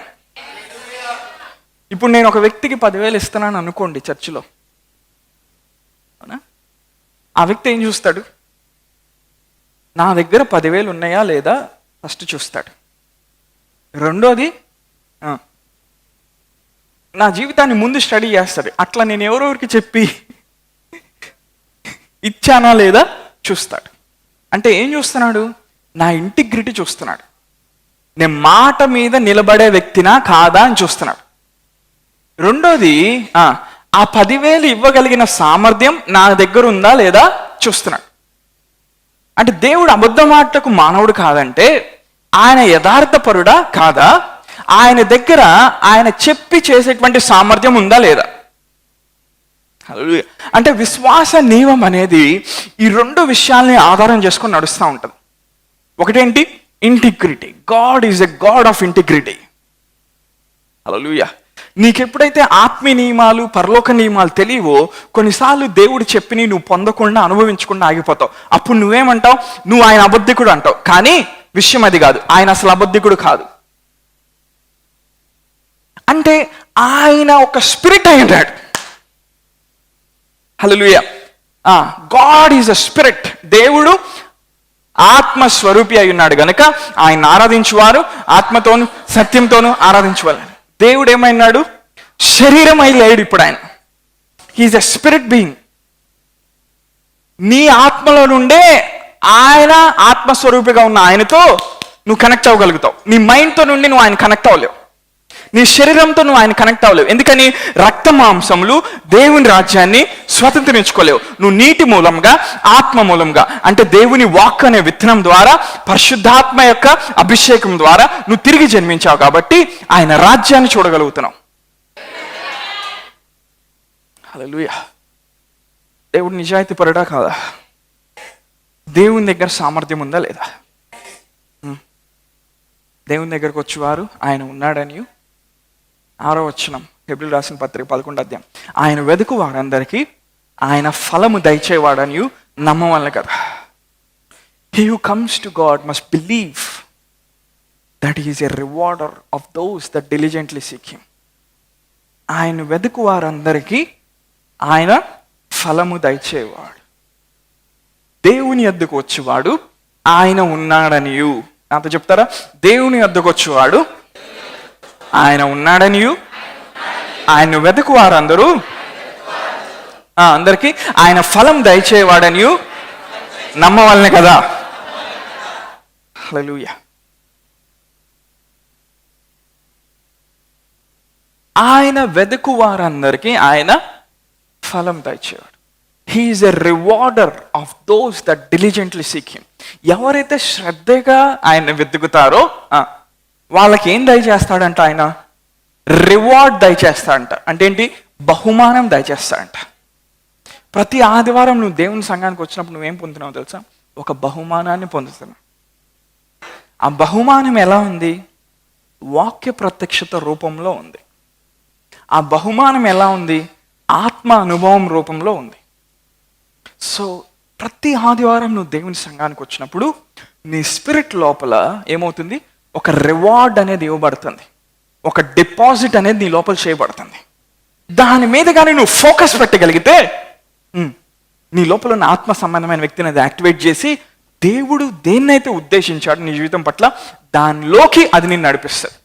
ఇప్పుడు నేను ఒక వ్యక్తికి 10,000 ఇస్తున్నాను అనుకోండి చర్చిలో, అవునా? ఆ వ్యక్తి ఏం చూస్తాడు? నా దగ్గర 10,000 ఉన్నాయా లేదా ఫస్ట్ చూస్తాడు. రెండోది నా జీవితాన్ని ముందు స్టడీ చేస్తాడు. అట్లా నేను ఎవరెవరికి చెప్పి ఇచ్చానా లేదా చూస్తాడు. అంటే ఏం చూస్తున్నాడు? నా ఇంటిగ్రిటీ చూస్తున్నాడు. నేను మాట మీద నిలబడే వ్యక్తినా కాదా అని చూస్తున్నాడు. రెండోది ఆ 10,000 ఇవ్వగలిగిన సామర్థ్యం నా దగ్గర ఉందా లేదా చూస్తున్నాడు. అంటే దేవుడు అబద్ధం ఆటకు మానవుడు కాదంటే ఆయన యథార్థపరుడా కాదా? ఆయన దగ్గర ఆయన చెప్పి చేసేటువంటి సామర్థ్యం ఉందా లేదా? అంటే విశ్వాస నియమం అనేది ఈ 2 విషయాల్ని ఆధారం చేసుకొని నడుస్తూ ఉంటుంది. ఒకటేంటి? Integrity. God is a God of integrity. Hallelujah. నీకెప్పుడైతే ఆత్మీయ నియమాలు పరలోక నియమాలు తెలియవో కొన్నిసార్లు దేవుడు చెప్పి నువ్వు పొందకుండా అనుభవించకుండా ఆగిపోతావు. అప్పుడు నువ్వేమంటావు? నువ్వు ఆయన అబద్ధికుడు అంటావు. కానీ విషయం అది కాదు, ఆయన అసలు అబద్ధికుడు కాదు. అంటే ఆయన ఒక స్పిరిట్ అయి ఉంటాడు. Hallelujah. God is a spirit. దేవుడు ఆత్మస్వరూపి అయి ఉన్నాడు గనుక ఆయన ఆరాధించువారు ఆత్మతోను సత్యంతోనూ ఆరాధించువాలి. దేవుడు ఏమైనాడు? శరీరం అయి లేడు. ఇప్పుడు ఆయన హీఈస్ ఎ స్పిరిట్ బీయింగ్. నీ ఆత్మలో నుండే ఆయన ఆత్మస్వరూపిగా ఉన్న ఆయనతో నువ్వు కనెక్ట్ అవ్వగలుగుతావు. నీ మైండ్తో నుండి నువ్వు ఆయన కనెక్ట్ అవ్వలేవు. నీ శరీరంతో నువ్వు ఆయన కనెక్ట్ అవ్వలేవు. ఎందుకని? రక్త మాంసములు దేవుని రాజ్యాన్ని స్వతంత్రించుకోలేవు. నువ్వు నీటి మూలంగా ఆత్మ మూలంగా అంటే దేవుని వాక్ అనే విత్తనం ద్వారా పరిశుద్ధాత్మ యొక్క అభిషేకం ద్వారా నువ్వు తిరిగి జన్మించావు కాబట్టి ఆయన రాజ్యాన్ని చూడగలుగుతున్నావు. హల్లెలూయా. దేవుడు నిజాయితీపరుడా కాదా? దేవుని దగ్గర సామర్థ్యం ఉందా లేదా? దేవుని దగ్గరకు వచ్చేవారు ఆయన ఉన్నాడని 6వ వచనం హెబ్రీయులకు రాసిన పత్రిక 11వ అధ్యాయం. ఆయన వెదుకు వారందరికీ ఆయన ఫలము దయచేవాడని నమ్మవలె కదా. He who comes to God must believe that he is a rewarder of those that diligently seek him. ఆయన వెదుకు వారందరికీ ఆయన ఫలము దయచేవాడు. దేవుని యొద్దకు వచ్చేవాడు ఆయన ఉన్నాడనియు. నాతో చెప్తారా? దేవుని యొద్దకు వచ్చేవాడు ఆయన ఉన్నాడనియు, ఆయన వెతుకు వారందరూ అందరికీ ఆయన ఫలం దయచేవాడనియు నమ్మవలనే కదా. హల్లెలూయా. ఆయన వెతుకు వారందరికీ ఆయన ఫలం దయచేవాడు. He is a rewarder of those that diligently seek him. ఎవరైతే శ్రద్ధగా ఆయన వెతుకుతారో వాళ్ళకి ఏం దయచేస్తాడంట? ఆయన రివార్డ్ దయచేస్తాడంట. అంటే ఏంటి? బహుమానం దయచేస్తాడంట. ప్రతి ఆదివారం నువ్వు దేవుని సంఘానికి వచ్చినప్పుడు నువ్వేం పొందుతున్నావు తెలుసా? ఒక బహుమానాన్ని పొందుతున్నావు. ఆ బహుమానం ఎలా ఉంది? వాక్య ప్రత్యక్షత రూపంలో ఉంది. ఆ బహుమానం ఎలా ఉంది? ఆత్మ అనుభవం రూపంలో ఉంది. సో ప్రతి ఆదివారం నువ్వు దేవుని సంఘానికి వచ్చినప్పుడు నీ స్పిరిట్ లోపల ఏమవుతుంది? ఒక రివార్డ్ అనేది ఇవ్వబడుతుంది. ఒక డిపాజిట్ అనేది నీ లోపల చేయబడుతుంది. దాని మీద కానీ నువ్వు ఫోకస్ పెట్టగలిగితే నీ లోపల ఉన్న ఆత్మ సంబంధమైన వ్యక్తిని అది యాక్టివేట్ చేసి దేవుడు దేన్నైతే ఉద్దేశించాడు నీ జీవితం పట్ల దానిలోకి అది నిన్ను నడిపిస్తుంది.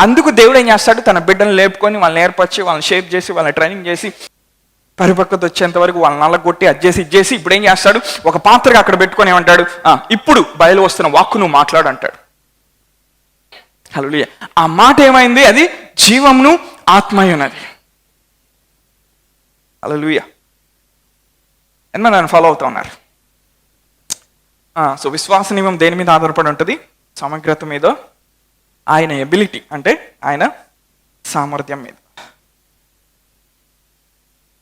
అందుకు దేవుడు ఏం చేస్తాడు? తన బిడ్డను లేపుకొని వాళ్ళని ఏర్పరిచి వాళ్ళని షేప్ చేసి వాళ్ళని ట్రైనింగ్ చేసి పరిపక్వత వచ్చేంత వరకు వాళ్ళని నల్లగొట్టి ఇది చేసి ఇప్పుడు ఏం చేస్తాడు? ఒక పాత్రగా అక్కడ పెట్టుకొని ఏమంటాడు? ఇప్పుడు బయలు వస్తున్న వాక్కు నువ్వు మాట్లాడు అంటాడు. హల్లెలూయా. ఆ మాట ఏమైంది? అది జీవమును ఆత్మయున్నది. హల్లెలూయా. ఎన్నో నన్ను ఫాలో అవుతూ ఉన్నారు. సో విశ్వాస నియమం దేని మీద ఆధారపడి ఉంటుంది? సమగ్రత మీద, ఆయన ఎబిలిటీ అంటే ఆయన సామర్థ్యం మీద.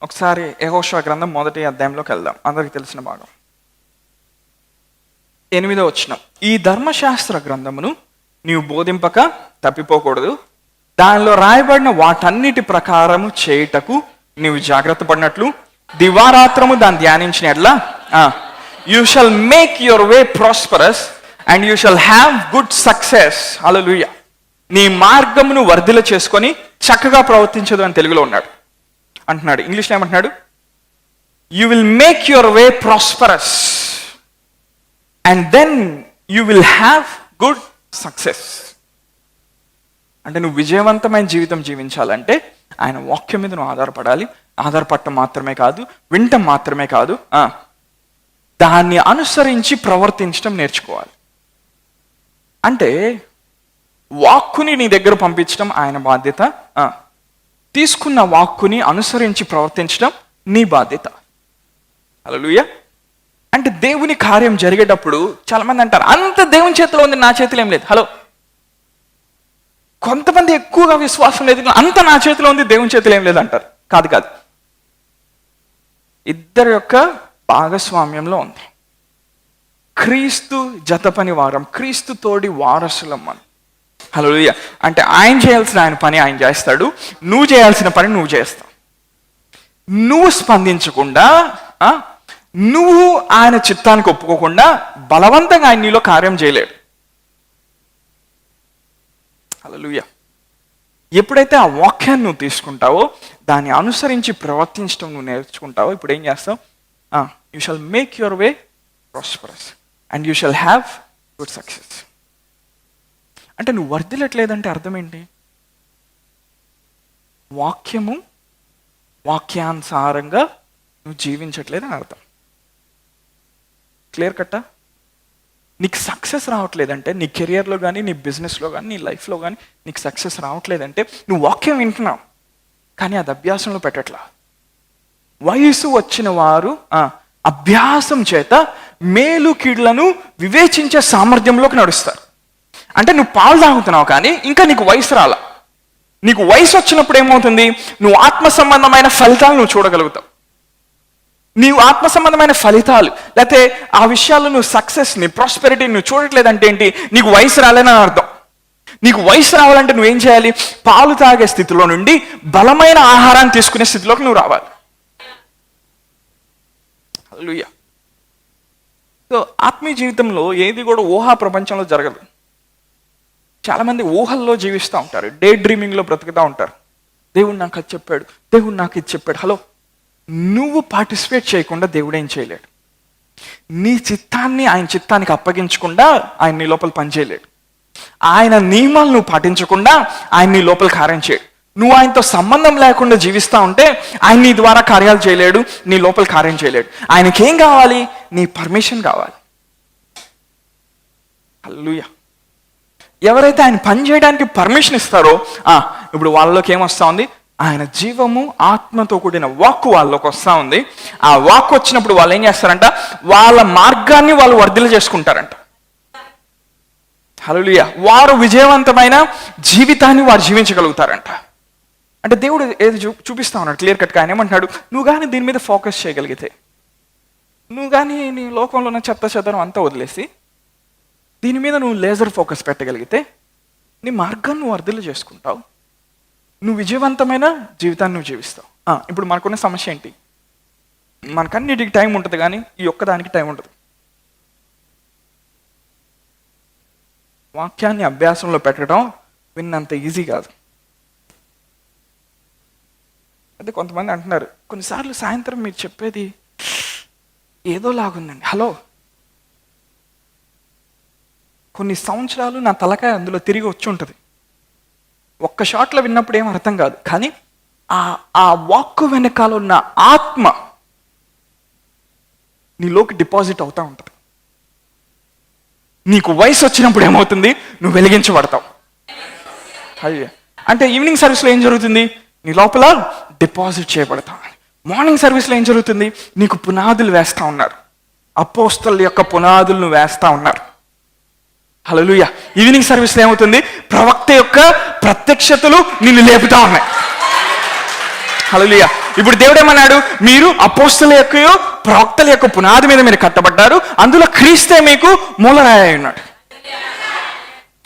ఒకసారి యెహోషువ గ్రంథం 1వ అధ్యాయంలోకి వెళ్దాం. అందరికి తెలిసిన భాగం 8వ వచనం. ఈ ధర్మశాస్త్ర గ్రంథమును నీవు బోధింపక తప్పిపోకూడదు, దానిలో రాయబడిన వాటన్నిటి ప్రకారము చేయుటకు నీవు జాగ్రత్త పడినట్లు దివారాత్రము దాన్ని ధ్యానించిన ఎడ్లా you shall make your way prosperous and you shall have good success. Hallelujah. నీ మార్గమును వర్ధిల చేసుకొని చక్కగా ప్రవర్తించదు అని తెలుగులో అంటున్నాడు. ఇంగ్లీష్లో ఏమంటున్నాడు? You will make your way prosperous and then you will have good success. అంటే నువ్వు విజయవంతమైన జీవితం జీవించాలంటే ఆయన వాక్యం మీద నువ్వు ఆధారపడాలి. ఆధారపడటం మాత్రమే కాదు, వినటం మాత్రమే కాదు, దాన్ని అనుసరించి ప్రవర్తించడం నేర్చుకోవాలి. అంటే వాక్కుని నీ దగ్గర పంపించడం ఆయన బాధ్యత, తీసుకున్న వాక్కుని అనుసరించి ప్రవర్తించడం నీ బాధ్యత. హల్లెలూయా. అంటే దేవుని కార్యం జరిగేటప్పుడు చాలా మంది అంటారు, అంత దేవుని చేతిలో ఉంది, నా చేతిలో ఏం లేదు. హలో, కొంతమంది ఎక్కువగా విశ్వాసం లేదు, అంత నా చేతిలో ఉంది, దేవుని చేతిలో ఏం లేదు అంటారు. కాదు, ఇద్దరి యొక్క భాగస్వామ్యంలో ఉంది. క్రీస్తు జత పని వారం, క్రీస్తు తోడి వారసులం మనం. హల్లెలూయా. అంటే ఆయన చేయాల్సిన ఆయన పని ఆయన చేస్తాడు, నువ్వు చేయాల్సిన పని నువ్వు చేస్తావు. నువ్వు స్పందించకుండా, నువ్వు ఆయన చిత్తానికి ఒప్పుకోకుండా బలవంతంగా ఆయన నీలో కార్యం చేయలేడు. హల్లెలూయా. ఎప్పుడైతే ఆ వాక్యాన్ని నువ్వు తీసుకుంటావో, దాన్ని అనుసరించి ప్రవర్తించడం నువ్వు నేర్చుకుంటావో, ఇప్పుడు ఏం చేస్తావు? You shall make your way prosperous and you shall have good success. అంటే నువ్వు వర్ధిల్లట్లేదంటే అర్థం ఏంటి? వాక్యానుసారంగా నువ్వు జీవించట్లేదని అర్థం. క్లియర్ కట్టా? నీకు సక్సెస్ రావట్లేదంటే, నీ కెరియర్లో కానీ, నీ బిజినెస్లో కానీ, నీ లైఫ్లో కానీ నీకు సక్సెస్ రావట్లేదంటే నువ్వు వాక్యం వింటున్నావు కానీ అది అభ్యాసంలో పెట్టట్లా. వయసు వచ్చిన వారు అభ్యాసం చేత మేలు కీడులను వివేచించే సామర్థ్యంలోకి నడుస్తారు. అంటే నువ్వు పాలు తాగుతున్నావు కానీ ఇంకా నీకు వయసు రాలా. నీకు వయసు వచ్చినప్పుడు ఏమవుతుంది? నువ్వు ఆత్మ సంబంధమైన ఫలితాలు నువ్వు చూడగలుగుతావు. నీవు ఆత్మ సంబంధమైన ఫలితాలు లేకపోతే ఆ విషయాల్లో నువ్వు సక్సెస్ని, ప్రాస్పెరిటీ నువ్వు చూడట్లేదంటే ఏంటి? నీకు వయసు రాలేని అర్థం. నీకు వయసు రావాలంటే నువ్వేం చేయాలి? పాలు తాగే స్థితిలో నుండి బలమైన ఆహారాన్ని తీసుకునే స్థితిలోకి నువ్వు రావాలి. హల్లెలూయా. సో ఆత్మీయ జీవితంలో ఏది కూడా ఊహా ప్రపంచంలో జరగదు. చాలామంది ఊహల్లో జీవిస్తూ ఉంటారు, డే డ్రీమింగ్లో బ్రతుకుతూ ఉంటారు. దేవుడు నాకు అది చెప్పాడు, దేవుడు నాకు ఇది చెప్పాడు. హలో, నువ్వు పార్టిసిపేట్ చేయకుండా దేవుడు ఏం చేయలేడు. నీ చిత్తాన్ని ఆయన చిత్తానికి అప్పగించకుండా ఆయన నీ లోపల పనిచేయలేడు. ఆయన నియమాలు నువ్వు పాటించకుండా ఆయన నీ లోపల కార్యం చేయడు. నువ్వు ఆయనతో సంబంధం లేకుండా జీవిస్తూ ఉంటే ఆయన నీ ద్వారా కార్యాలు చేయలేడు, నీ లోపల కార్యం చేయలేడు. ఆయనకేం కావాలి? నీ పర్మిషన్ కావాలి. హల్లెలూయా. ఎవరైతే ఆయన పని చేయడానికి పర్మిషన్ ఇస్తారో ఇప్పుడు వాళ్ళలోకి ఏమొస్తా ఉంది? ఆయన జీవము ఆత్మతో కూడిన వాక్కు వాళ్ళలోకి వస్తూ ఉంది. ఆ వాక్కు వచ్చినప్పుడు వాళ్ళు ఏం చేస్తారంట? వాళ్ళ మార్గాన్ని వాళ్ళు వర్ధిల చేసుకుంటారంట. హల్లెలూయా. వారు విజయవంతమైన జీవితాన్ని వారు జీవించగలుగుతారంట. అంటే దేవుడు ఏది చూపిస్తా ఉన్నాడు క్లియర్ కట్గా. ఆయన ఏమంటున్నాడు? నువ్వు కానీ దీని మీద ఫోకస్ చేయగలిగితే, నువ్వు కానీ నీ లోకంలో ఉన్న చెత్త చెదరం అంతా వదిలేసి దీని మీద నువ్వు లేజర్ ఫోకస్ పెట్టగలిగితే నీ మార్గాన్ని నువ్వు వర్ధిల చేసుకుంటావు, నువ్వు విజయవంతమైన జీవితాన్ని నువ్వు జీవిస్తావు. ఇప్పుడు మనకున్న సమస్య ఏంటి? మనకన్నిటికి టైం ఉంటుంది కానీ ఈ ఒక్కదానికి టైం ఉండదు. వాక్యాన్ని అభ్యాసంలో పెట్టడం విన్నంత ఈజీ కాదు. అయితే కొంతమంది అంటున్నారు, కొన్నిసార్లు సాయంత్రం మీరు చెప్పేది ఏదో లాగుందండి. హలో, కొన్ని సంవత్సరాలు నా తలకాయ అందులో తిరిగి వచ్చి ఉంటుంది. ఒక్క షాట్లో విన్నప్పుడు ఏం అర్థం కాదు, కానీ ఆ వాక్కు వెనకాల ఉన్న ఆత్మ నీలోకి డిపాజిట్ అవుతూ ఉంటుంది. నీకు వయసు వచ్చినప్పుడు ఏమవుతుంది? నువ్వు వెలిగించబడతావు. అయ్యే అంటే ఈవినింగ్ సర్వీస్లో ఏం జరుగుతుంది? నీ లోపల డిపాజిట్ చేయబడతావు. మార్నింగ్ సర్వీస్లో ఏం జరుగుతుంది? నీకు పునాదులు వేస్తూ ఉన్నారు. అపోస్తలుల యొక్క పునాదులను వేస్తూ ఉన్నారు. హల్లెలూయా. ఈవినింగ్ సర్వీస్లో ఏమవుతుంది? ప్రవక్త యొక్క ప్రత్యక్షతలు నిన్ను లేపుతా ఉన్నాయి. హల్లెలూయా. ఇప్పుడు దేవుడు ఏమన్నాడు? మీరు అపోస్తలుల యొక్క ప్రవక్తల యొక్క పునాది మీద మీరు కట్టబడ్డారు, అందులో క్రీస్తే మీకు మూలరాయి అయి ఉన్నాడు.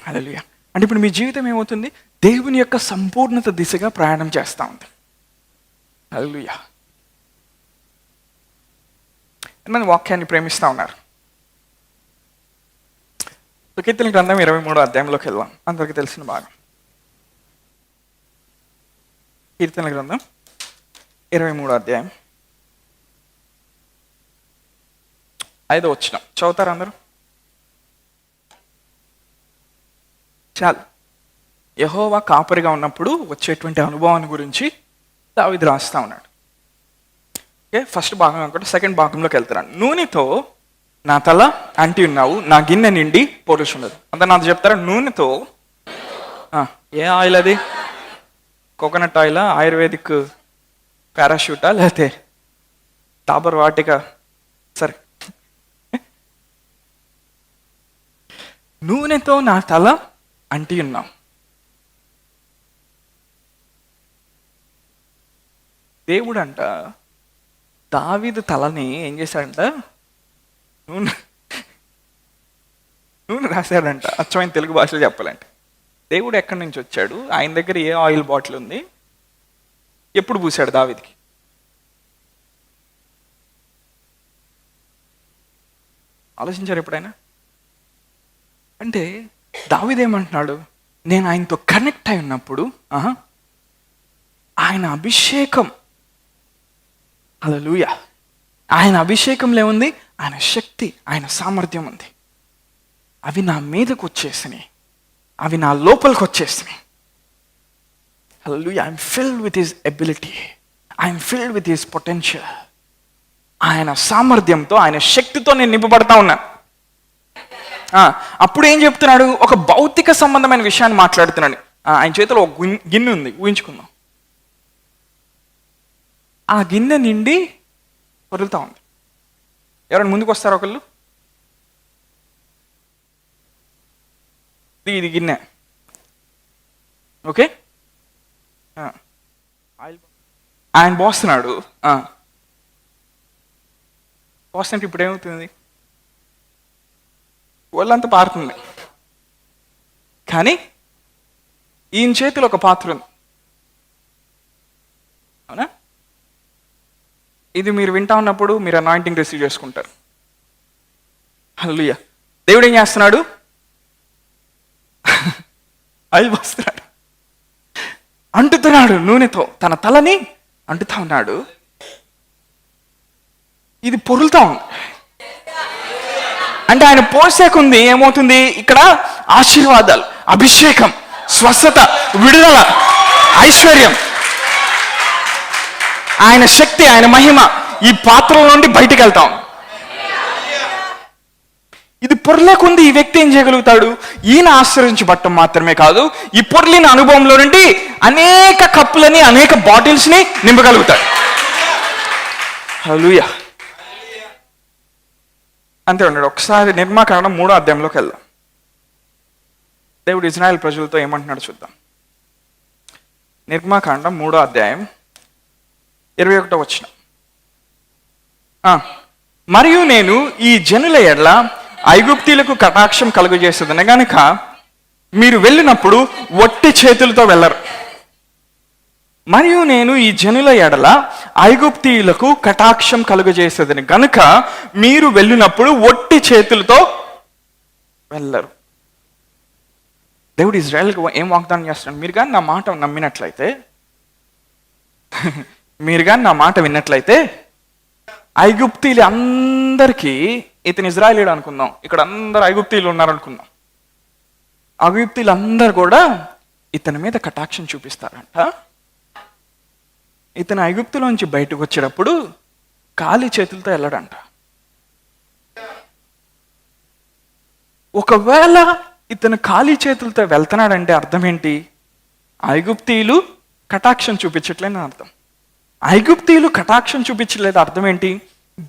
హల్లెలూయా. అంటే ఇప్పుడు మీ జీవితం ఏమవుతుంది? దేవుని యొక్క సంపూర్ణత దిశగా ప్రయాణం చేస్తూ ఉంది. హల్లెలూయా. ఎంతమంది వాక్యాన్ని ప్రేమిస్తూ ఉన్నారు? కీర్తన గ్రంథం 23వ అధ్యాయంలోకి వెళ్దాం. అందరికీ తెలిసిన భాగం. కీర్తన గ్రంథం 23వ అధ్యాయం 5వ వచనం చదువుతారు అందరూ? చాలు. యెహోవా కాపరిగా ఉన్నప్పుడు వచ్చేటువంటి అనుభవాన్ని గురించి దావీదు రాస్తా ఉన్నాడు. ఓకే, ఫస్ట్ భాగం అనుకుంటే సెకండ్ భాగంలోకి వెళ్తున్నాను. నూనెతో నా తల అంటి ఉన్నావు, నా గిన్నె నిండి పొరుచున్నది. అంతా నాతో చెప్తారా? నూనెతో. ఏ ఆయిల్ అది? కోకోనట్ ఆయిలా, ఆయుర్వేదిక్ పారాషూటా, లేకపోతే డాబర్ వాటిక? సరే, నూనెతో నా తల అంటి ఉన్నాం. దేవుడు అంట దావీదు తలని ఏం చేశాడంట? నూనె రాశాడంట. అచ్చమైన తెలుగు భాషలో చెప్పాలంటే దేవుడు ఎక్కడి నుంచి వచ్చాడు? ఆయన దగ్గర ఏ ఆయిల్ బాటిల్ ఉంది? ఎప్పుడు పూసాడు దావీదుకి? ఆలోచించారు ఎప్పుడైనా? అంటే దావీదు ఏమంటున్నాడు? నేను ఆయనతో కనెక్ట్ అయి ఉన్నప్పుడు ఆయన అభిషేకం, హల్లెలూయా, ఆయన అభిషేకంలో ఏముంది? ఆయన శక్తి, ఆయన సామర్థ్యం ఉంది. అవి నా మీదకు వచ్చేసినాయి, అవి నా లోపలికి వచ్చేసినాయి. Hallelujah. I'm filled with his ability, I'm filled with his potential. ఆయన సామర్థ్యంతో, ఆయన శక్తితో నేను నింపబడతా ఉన్నాను. అప్పుడు ఏం చెప్తున్నాడు? ఒక భౌతిక సంబంధమైన విషయాన్ని మాట్లాడుతున్నాడు. ఆయన చేతిలో ఒక గిన్నె ఉంది, ఊహించుకుందాం. ఆ గిన్నె నిండి పొరులుతా ఉంది. ఎవరైనా ముందుకు వస్తారా ఒకళ్ళు? ఇది గిన్నె, ఓకే. ఆయన పోస్తున్నాడు. పోస్తుంటే ఇప్పుడు ఏమవుతుంది? ఒళ్ళంతా పారుతుంది. కానీ ఈయన చేతిలో ఒక పాత్ర ఉంది, అవునా? ఇది మీరు వింటా ఉన్నప్పుడు మీరు అనాయింటింగ్ రిసీవ్ చేసుకుంటారు. హల్లెలూయా. దేవుడు ఏం చేస్తున్నాడు? ఆయిల్ పోస్తున్నాడు, అంటుతున్నాడు. నూనెతో తన తలని అంటుతా ఉన్నాడు. ఇది పొరులుతా ఉంది. అంటే ఆయన పోసేకుంది ఏమవుతుంది? ఇక్కడ ఆశీర్వాదాలు, అభిషేకం, స్వస్థత, విడుదల, ఐశ్వర్యం, ఆయన శక్తి, ఆయన మహిమ ఈ పాత్రల నుండి బయటికి వెళ్తాం. ఇది పొరలేకుంది. ఈ వ్యక్తి ఏం చేయగలుగుతాడు? ఈయన ఆశ్రయించబట్టం మాత్రమే కాదు, ఈ పొర్లిన అనుభవంలో నుండి అనేక కప్పులని, అనేక బాటిల్స్ని నింపగలుగుతాడు. హల్లెలూయా. అంతే ఉన్నాడు. ఒకసారి నిర్మాకాండం 3వ అధ్యాయంలోకి వెళ్దాం. దేవుడు ఇజ్రాయెల్ ప్రజలతో ఏమంటున్నాడు చూద్దాం. నిర్మాకాండం 3వ అధ్యాయం 21వ వచనం. మరియు నేను ఈ జనుల ఎడల ఐగుప్తీయులకు కటాక్షం కలుగజేసేదన గనుక మీరు వెళ్ళినప్పుడు ఒట్టి చేతులతో వెళ్ళరు. మరియు నేను ఈ జనుల ఎడల ఐగుప్తీయులకు కటాక్షం కలుగజేసేదని గనుక మీరు వెళ్ళినప్పుడు ఒట్టి చేతులతో వెళ్ళరు. దేవుడు ఇజ్రాయెల్కి ఏం వాగ్దానం చేస్తున్నాడు? మీరు కానీ నా మాట నమ్మినట్లయితే, మీరు కానీ నా మాట విన్నట్లయితే, ఐగుప్తీయులు అందరికీ, ఇతను ఇజ్రాయేలీయుడు అనుకుందాం, ఇక్కడ అందరు ఐగుప్తీయులు ఉన్నారనుకుందాం, ఐగుప్తీయులు అందరు కూడా ఇతని మీద కటాక్షం చూపిస్తారంట. ఇతను ఐగుప్తులోంచి బయటకు వచ్చేటప్పుడు ఖాళీ చేతులతో వెళ్ళడంట. ఒకవేళ ఇతను ఖాళీ చేతులతో వెళ్తున్నాడంటే అర్థం ఏంటి? ఐగుప్తీయులు కటాక్షం చూపించట్లేని అర్థం. ఐగుప్తీయులు కటాక్షం చూపించలేదు, అర్థం ఏంటి?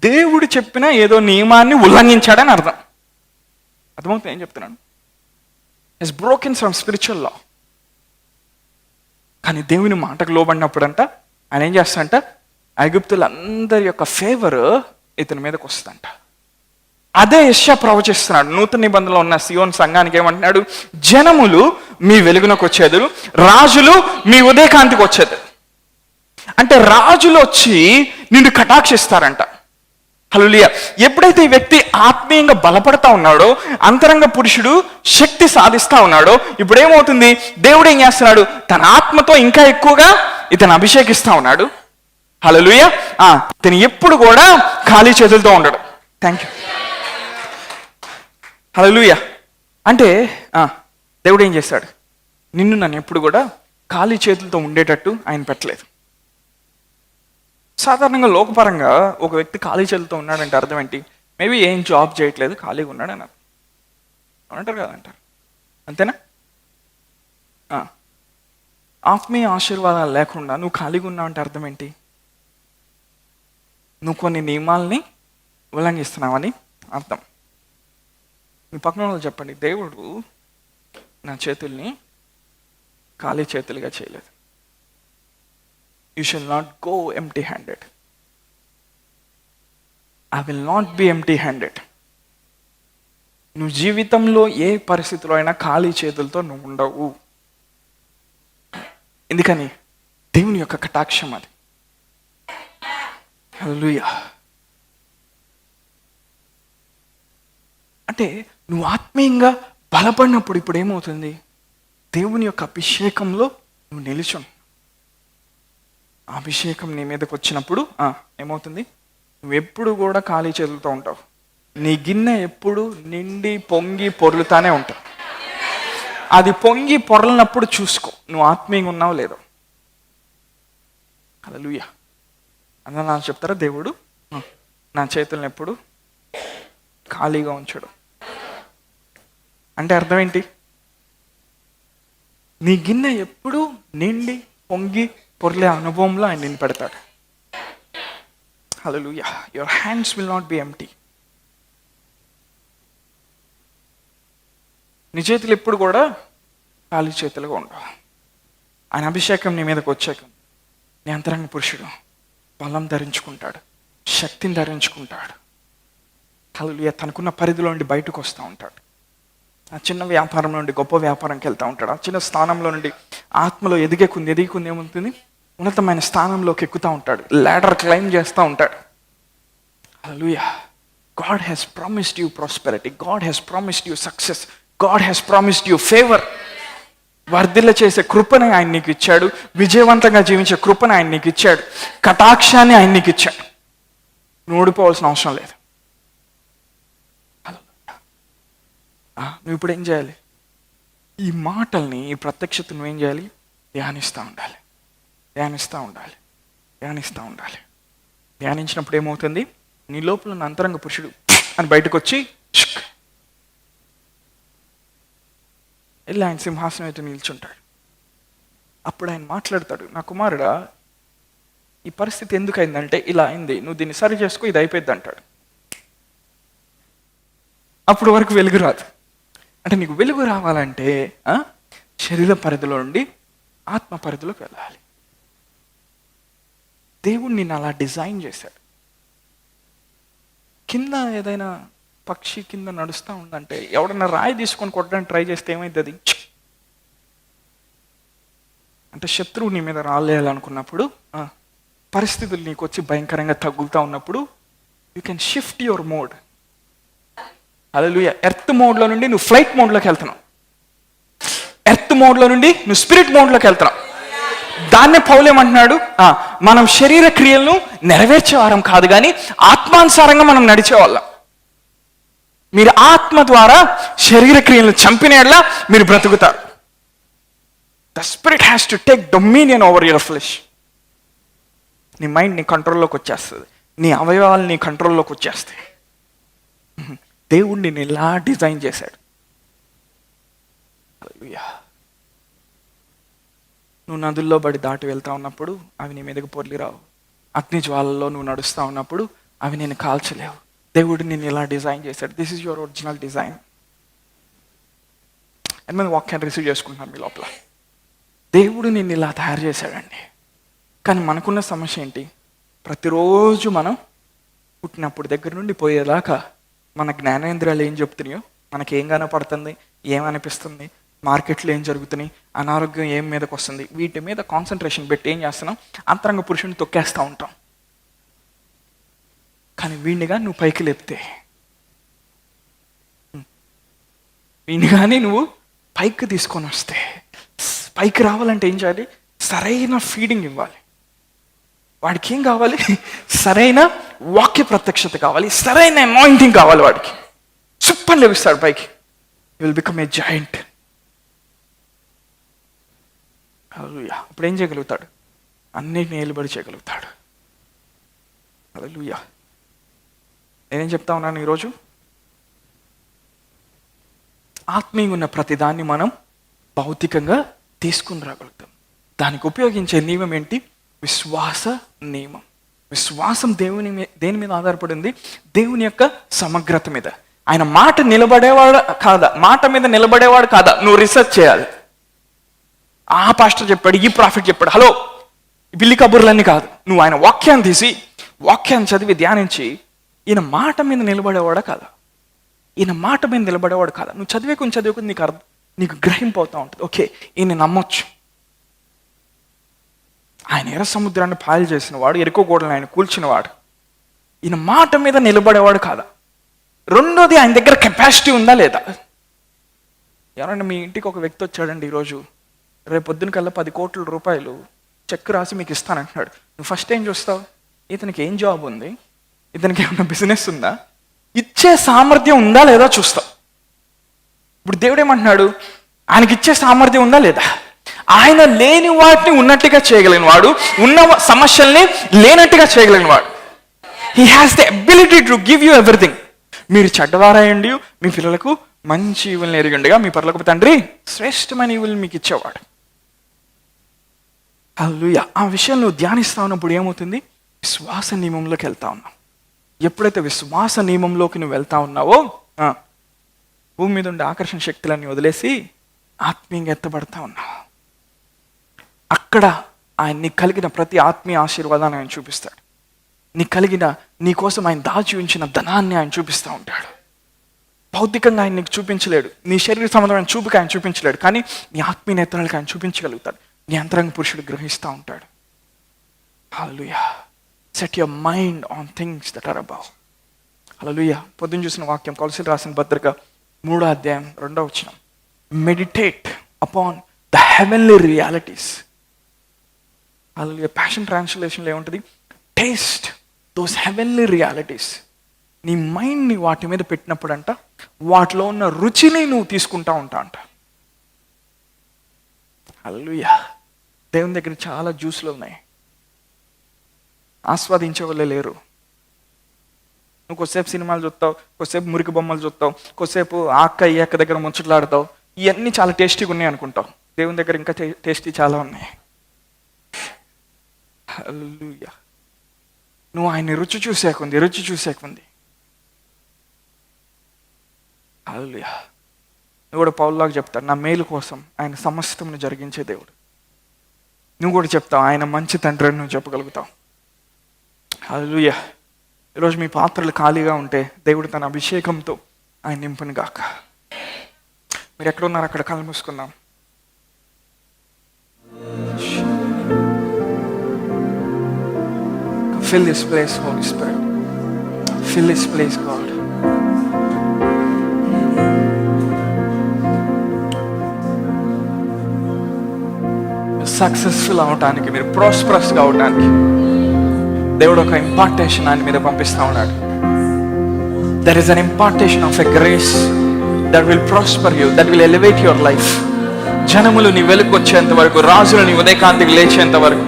దేవుడు చెప్పిన ఏదో నియమాన్ని ఉల్లంఘించాడని అర్థం. అర్థమవుతుంది ఏం చెప్తున్నాను? It's broken some spiritual law. కానీ దేవుని మాటకు లోబడినప్పుడంట ఆయన ఏం చేస్తాడంట, ఐగుప్తులందరి యొక్క ఫేవర్ ఇతని మీదకి వస్తుందంట. అదే యెషయా ప్రవచిస్తున్నాడు. నూతన నిబంధనలో ఉన్న సియోన్ సంఘానికి ఏమంటున్నాడు? జనములు మీ వెలుగునకు వచ్చేదురు, రాజులు మీ ఉదయకాంతికి వచ్చేది. అంటే రాజులు వచ్చి నిన్ను కటాక్షిస్తారంట. హల్లెలూయా. ఎప్పుడైతే ఈ వ్యక్తి ఆత్మీయంగా బలపడతా ఉన్నాడో, అంతరంగ పురుషుడు శక్తి సాధిస్తా ఉన్నాడో, ఇప్పుడు ఏమవుతుంది? దేవుడు ఏం చేస్తున్నాడు? తన ఆత్మతో ఇంకా ఎక్కువగా ఇతను అభిషేకిస్తా ఉన్నాడు. హల్లెలూయా. ఇతను ఎప్పుడు కూడా ఖాళీ చేతులతో ఉండడు. Thank you. హల్లెలూయా. అంటే దేవుడు ఏం చేశాడు? నిన్ను నన్ను ఎప్పుడు కూడా ఖాళీ చేతులతో ఉండేటట్టు ఆయన పెట్టలేదు. సాధారణంగా లోకపరంగా ఒక వ్యక్తి ఖాళీ చేతులతో ఉన్నాడంటే అర్థం ఏంటి? మేబీ ఏం జాబ్ చేయట్లేదు, ఖాళీగా ఉన్నాడు అని అంటారు కదా, అంటారు. అంతేనా? ఆత్మీయ ఆశీర్వాదాలు లేకుండా నువ్వు ఖాళీగా ఉన్నావు అంటే అర్థం ఏంటి? నువ్వు కొన్ని నియమాల్ని ఉల్లంఘిస్తున్నావని అర్థం. మీ పక్కన వాళ్ళు చెప్పండి, దేవుడు నా చేతుల్ని ఖాళీ చేతులుగా చేయలేదు. You shall not go empty-handed. I will not be empty-handed. నువ్వు జీవితంలో ఏ పరిస్థితిలో అయినా ఖాళీ చేతులతో నువ్వు ఉండవు. ఎందుకని? దేవుని యొక్క కటాక్షం అది. హల్లెలూయా. అంటే నువ్వు ఆత్మీయంగా బలపడినప్పుడు ఇప్పుడు ఏమవుతుంది? దేవుని యొక్క అభిషేకంలో నువ్వు నిలుచున్నావు. అభిషేకం నీ మీదకి వచ్చినప్పుడు ఏమవుతుంది? నువ్వు ఎప్పుడు కూడా ఖాళీ చేతులతో ఉంటావు. నీ గిన్నె ఎప్పుడు నిండి పొంగి పొర్లుతానే ఉంటావు. అది పొంగి పొరలినప్పుడు చూసుకో నువ్వు ఆత్మీయంగా ఉన్నావు లేదో. హల్లెలూయా. అన్న నాకు చెప్తారా, దేవుడు నా చేతులను ఎప్పుడు ఖాళీగా ఉంచడు అంటే అర్థం ఏంటి? నీ గిన్నె ఎప్పుడు నిండి పొంగి పొర్లే అనుభవంలో ఆయన నిన్ను పెడతాడు. Hallelujah. Your hands will not be empty. నీ చేతులు ఎప్పుడు కూడా ఖాళీ చేతులుగా ఉండవు. ఆయన అభిషేకం నీ మీదకి వచ్చాక నీ అంతరంగ పురుషుడు బలం ధరించుకుంటాడు, శక్తిని ధరించుకుంటాడు. హల్లెలూయా. తనకున్న పరిధిలో నుండి బయటకు వస్తూ ఉంటాడు. ఆ చిన్న వ్యాపారం నుండి గొప్ప వ్యాపారంకి వెళ్తూ ఉంటాడు. ఆ చిన్న స్థానంలో నుండి ఆత్మలో ఎదిగేకుంది ఏమవుతుంది? ఉన్నతమైన స్థానంలోకి ఎక్కుతూ ఉంటాడు. లాడర్ క్లైమ్ చేస్తూ ఉంటాడు. హల్లెలూయా. God has promised you prosperity. God has promised you success. God has promised you favor. వర్ధిల్ల చేసే కృపని ఆయన నీకు ఇచ్చాడు. విజయవంతంగా జీవించే కృపని ఆయన నీకు ఇచ్చాడు. కటాక్షాన్ని ఆయన నీకు ఇచ్చాడు. నువ్వు ఓడిపోవాల్సిన అవసరం లేదు. నువ్వు ఇప్పుడు ఏం చేయాలి? ఈ మాటల్ని, ఈ ప్రత్యక్షత నువ్వేం చేయాలి? ధ్యానిస్తూ ఉండాలి, ధ్యానిస్తూ ఉండాలి, ధ్యానిస్తూ ఉండాలి. ధ్యానించినప్పుడు ఏమవుతుంది? నీ లోపల ఉన్న అంతరంగ పురుషుడు అని బయటకు వచ్చి వెళ్ళి ఆయన సింహాసనం అయితే నిల్చుంటాడు. అప్పుడు ఆయన మాట్లాడతాడు, నా కుమారుడా ఈ పరిస్థితి ఎందుకు అయిందంటే ఇలా అయింది, నువ్వు దీన్ని సరి చేసుకో, ఇది అయిపోద్ది అంటాడు. అప్పుడు వరకు వెలుగు రాదు. అంటే నీకు వెలుగు రావాలంటే శరీర పరిధిలో నుండి ఆత్మ పరిధిలోకి వెళ్ళాలి. దేవుడు నిన్ను అలా డిజైన్ చేశాడు. కింద ఏదైనా పక్షి కింద నడుస్తూ ఉందంటే ఎవడన్నా రాయి తీసుకొని కొట్టడానికి ట్రై చేస్తే ఏమైంది? అంటే శత్రువు నీ మీద రాలేయాలనుకున్నప్పుడు, పరిస్థితులు నీకు వచ్చి భయంకరంగా తగ్గుతూ ఉన్నప్పుడు you can shift your mode. Hallelujah. Earth మోడ్లో నుండి నువ్వు ఫ్లైట్ మోడ్లోకి వెళ్తున్నావు. ఎర్త్ మోడ్లో నుండి నువ్వు స్పిరిట్ మోడ్లోకి వెళ్తున్నావు. దాన్నే పౌలేమంటున్నాడు, మనం శరీర క్రియలను నెరవేర్చేవారం కాదు కానీ ఆత్మానుసారంగా మనం నడిచేవాళ్ళం. మీరు ఆత్మ ద్వారా శరీర క్రియలను చంపినేలా మీరు బ్రతుకుతారు. The spirit has to take dominion over your flesh. నీ మైండ్ నీ కంట్రోల్లోకి వచ్చేస్తుంది, నీ అవయవాలు నీ కంట్రోల్లోకి వచ్చేస్తాయి. దేవుడు నిన్ను ఇలా డిజైన్ చేశాడు. హల్లెలూయా. నువ్వు నదుల్లో బడి దాటి వెళ్తా ఉన్నప్పుడు అవి నీ మీదకి పొర్లి రావు. అగ్ని జ్వాలలో నువ్వు నడుస్తూ ఉన్నప్పుడు అవి నేను కాల్చలేవు. దేవుడు నేను ఇలా డిజైన్ చేశాడు. This is your original design. ఎంతమంది వాక్యాన్ని రిసీవ్ చేసుకుంటున్నారు మీ లోపల? దేవుడు నిన్ను ఇలా తయారు చేశాడండి. కానీ మనకున్న సమస్య ఏంటి? ప్రతిరోజు మనం పుట్టినప్పుడు దగ్గర నుండి పోయేదాకా మన జ్ఞానేంద్రియాలు ఏం చెప్తున్నాయో, మనకి ఏం కనపడుతుంది, ఏమనిపిస్తుంది, మార్కెట్లో ఏం జరుగుతున్నాయి, అనారోగ్యం ఏం మీదకి వస్తుంది, వీటి మీద కాన్సన్ట్రేషన్ పెట్టి ఏం చేస్తున్నాం? అంతరంగ పురుషుని తొక్కేస్తూ ఉంటాం. కానీ వీడినిగా నువ్వు పైకి లేపితే, వీడిని కానీ నువ్వు పైకి తీసుకొని వస్తే, పైకి రావాలంటే ఏం చేయాలి? సరైన ఫీడింగ్ ఇవ్వాలి. వాడికి ఏం కావాలి? సరైన వాక్య ప్రత్యక్షత కావాలి, సరైన అనాయింటింగ్ కావాలి. వాడికి సూపర్ లభిస్తాడు పైకి. You will become a giant. Hallelujah. అప్పుడు ఏం చేయగలుగుతాడు? అన్నిటిని ఏలుబడి చేయగలుగుతాడు. హల్లెలూయా. నేనేం చెప్తా ఉన్నాను ఈరోజు? ఆత్మీయంగా ఉన్న ప్రతిదాన్ని మనం భౌతికంగా తీసుకుని రాగలుగుతాం. దానికి ఉపయోగించే నియమం ఏంటి? విశ్వాస నియమం. విశ్వాసం దేని మీద ఆధారపడింది? దేవుని యొక్క సమగ్రత మీద. ఆయన మాట నిలబడేవాడు కాదా, మాట మీద నిలబడేవాడు కాదా, నువ్వు రీసెర్చ్ చేయాలి. ఆ పాస్టర్ చెప్పాడు, ఈ ప్రాఫిట్ చెప్పాడు, హలో బిల్లి కబుర్లన్నీ కాదు. నువ్వు ఆయన వాక్యాన్ని తీసి, వాక్యాన్ని చదివి ధ్యానించి, ఈయన మాట మీద నిలబడేవాడా కాదా, ఈయన మాట మీద నిలబడేవాడు కాదా. నువ్వు చదివేకుని నీకు గ్రహింపు అవుతూ ఉంటుంది. ఓకే, ఈయన నమ్మొచ్చు. ఆయన ఎర్ర సముద్రాన్ని పాయలు చేసిన వాడు, ఎరుకో గోడలను ఆయన కూల్చినవాడు. ఈయన మాట మీద నిలబడేవాడు కాదా. రెండోది, ఆయన దగ్గర కెపాసిటీ ఉందా లేదా. ఎవరైనా మీ ఇంటికి ఒక వ్యక్తి వచ్చాడండి ఈరోజు, రేపు పొద్దున కల్లా 10 కోట్ల రూపాయలు చెక్ రాసి మీకు ఇస్తానంటున్నాడు. నువ్వు ఫస్ట్ ఏం చూస్తావు? ఇతనికి ఏం జాబ్ ఉంది, ఇతనికి ఏమైనా బిజినెస్ ఉందా, ఇచ్చే సామర్థ్యం ఉందా లేదా చూస్తావు. ఇప్పుడు దేవుడు ఏమంటున్నాడు? ఆయనకి ఇచ్చే సామర్థ్యం ఉందా లేదా. ఆయన లేని వాటిని ఉన్నట్టుగా చేయగలిగిన వాడు, ఉన్న సమస్యల్ని లేనట్టుగా చేయగలిగిన వాడు. He has the ability to give you everything. మీరు చెడ్డవారాయండి, మీ పిల్లలకు మంచి ఈవుల్ని ఎరిగిండగా మీ పరలోకపు తండ్రి శ్రేష్టమైన ఈవుల్ని మీకు ఇచ్చేవాడు. హల్లెలూయా. ఆ విషయం నువ్వు ధ్యానిస్తా ఉన్నప్పుడు ఏమవుతుంది? విశ్వాస నియమంలోకి వెళ్తా ఉన్నావు. ఎప్పుడైతే విశ్వాస నియమంలోకి నువ్వు వెళ్తా ఉన్నావో, భూమి మీద ఉండే ఆకర్షణ శక్తులన్నీ వదిలేసి ఆత్మీయంగా ఎత్తబడతా ఉన్నావు. అక్కడ ఆయన నీకు కలిగిన ప్రతి ఆత్మీయ ఆశీర్వాదాన్ని ఆయన చూపిస్తాడు. నీ కోసం ఆయన దాచి ఉంచిన ధనాన్ని ఆయన చూపిస్తూ ఉంటాడు. భౌతికంగా ఆయన నీకు చూపించలేడు, నీ శరీర సంబంధమైన చూపుకి ఆయన చూపించలేడు, కానీ నీ ఆత్మీయ నేత్రాలకు ఆయన చూపించగలుగుతాడు. నీ అంతరంగ పురుషుడు గ్రహిస్తూ ఉంటాడు. Hallelujah. Set your mind on things that are above. Hallelujah. పొద్దున్న చూసిన వాక్యం కొలస్సీయులకు రాసిన పత్రిక 3వ అధ్యాయం 2వ వచనం. Meditate upon the heavenly realities. Hallelujah. Passion ట్రాన్స్లేషన్లో ఏముంటుంది? Taste those heavenly realities. నీ మైండ్ని వాటి మీద పెట్టినప్పుడు అంట, వాటిలో ఉన్న రుచిని నువ్వు తీసుకుంటా ఉంటా అంట. హల్లెలూయా. దేవుని దగ్గర చాలా జ్యూస్లు ఉన్నాయి, ఆస్వాదించే వాళ్ళే లేరు. నువ్వు కొద్దిసేపు సినిమాలు చూస్తావు, కొద్దిసేపు మురికి బొమ్మలు చూస్తావు, కొద్దిసేపు అక్క ఈ అక్క దగ్గర ముచ్చట్లాడతావు. ఇవన్నీ చాలా టేస్టీగా ఉన్నాయి అనుకుంటావు. దేవుని దగ్గర ఇంకా టేస్టీ చాలా ఉన్నాయి. హల్లెలూయా. నువ్వు ఆయన రుచి చూసేకుంది. హల్లెలూయా. నువ్వు కూడా పౌలులాగా చెప్తాడు, నా మేలు కోసం ఆయన సమస్తమును జరిగించే దేవుడు. నువ్వు కూడా చెప్తావు, ఆయన మంచి తండ్రి అని నువ్వు చెప్పగలుగుతావు. హల్లెలూయా. ఈరోజు మీ పాత్రలు ఖాళీగా ఉంటే దేవుడు తన అభిషేకంతో ఆయన నింపును గాక. మీరు ఎక్కడ ఉన్నారు అక్కడ కళ్ళు మూసుకుందాం. Fill this place, Holy Spirit. Fill this place, God. Successful అవటానికి, మీరు ప్రాస్పరస్గా అవటానికి దేవుడు ఒక ఇంపార్టేషన్ ఆయన మీద పంపిస్తా ఉన్నాడు. There is an impartation of a grace that will prosper you, that will elevate your life. జనములు నీ వెలుగు వచ్చేంత వరకు, రాజులు నీ ఉదయకాంతికి లేచేంత వరకు,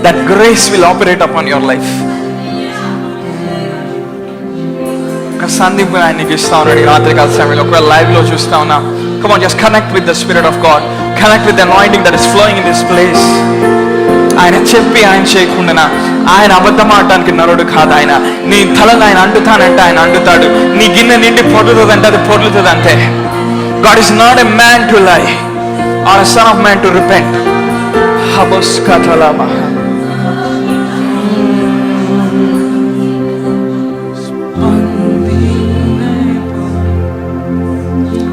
that grace will operate upon your life. ఒక సంధింపు ఆయన నీకు ఇస్తా ఉన్నాడు ఈ రాత్రికాల సమయంలో. ఒకవేళ లైవ్ లో చూస్తా ఉన్నా, come on, just connect with the Spirit of God, connect with the anointing that is flowing in this place. ఆయన చెప్పి ఆయన చేయకుండా, ఆయన అబద్ధం ఆడటానికి నరుడు కాదు. ఆయన నీ తలను ఆయన అంటుతానంటే ఆయన అంటుతాడు. నీ గిన్నె నిండి పొర్లుతుంది అంటే అది పొర్లుతుంది అంతే. God is not a man to lie or a son of man to repent. Habos katalama.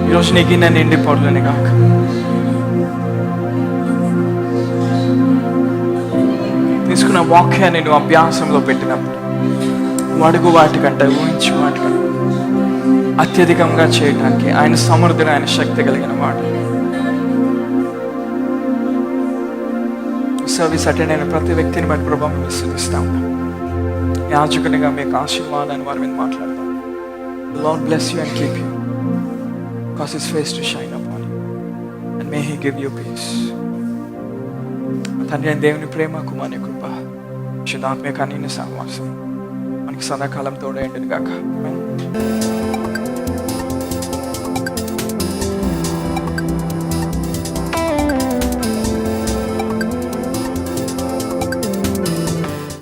ఈరోజు నీ గిన్నె నిండి పొర్లని కాక, తీసుకున్న వాక్యాన్ని నువ్వు అభ్యాసంలో పెట్టినప్పుడు అడుగు వాటికంటే, ఊహించు వాటికంటే అత్యధికంగా చేయడానికి ఆయన సమృద్ధిని, ఆయన శక్తి కలిగిన మాట. సర్వీస్ అటెండ్ అయిన ప్రతి వ్యక్తిని బట్టి ప్రభావం విశ్వసిస్తా ఉంటాం. యాజకునిగా మీకు ఆశీర్వాదాన్ని వారి మీద మాట్లాడతాం. Lord bless you and keep you, cause his face to shine upon you, and may he give you peace. తండ్రి అయిన దేవుని ప్రేమ, కుమారుని కృప, శుద్ధాత్మిక అన్యోన్య సహవాసం మనకి సదాకాలం తోడైండును గాక. ఆమేన్.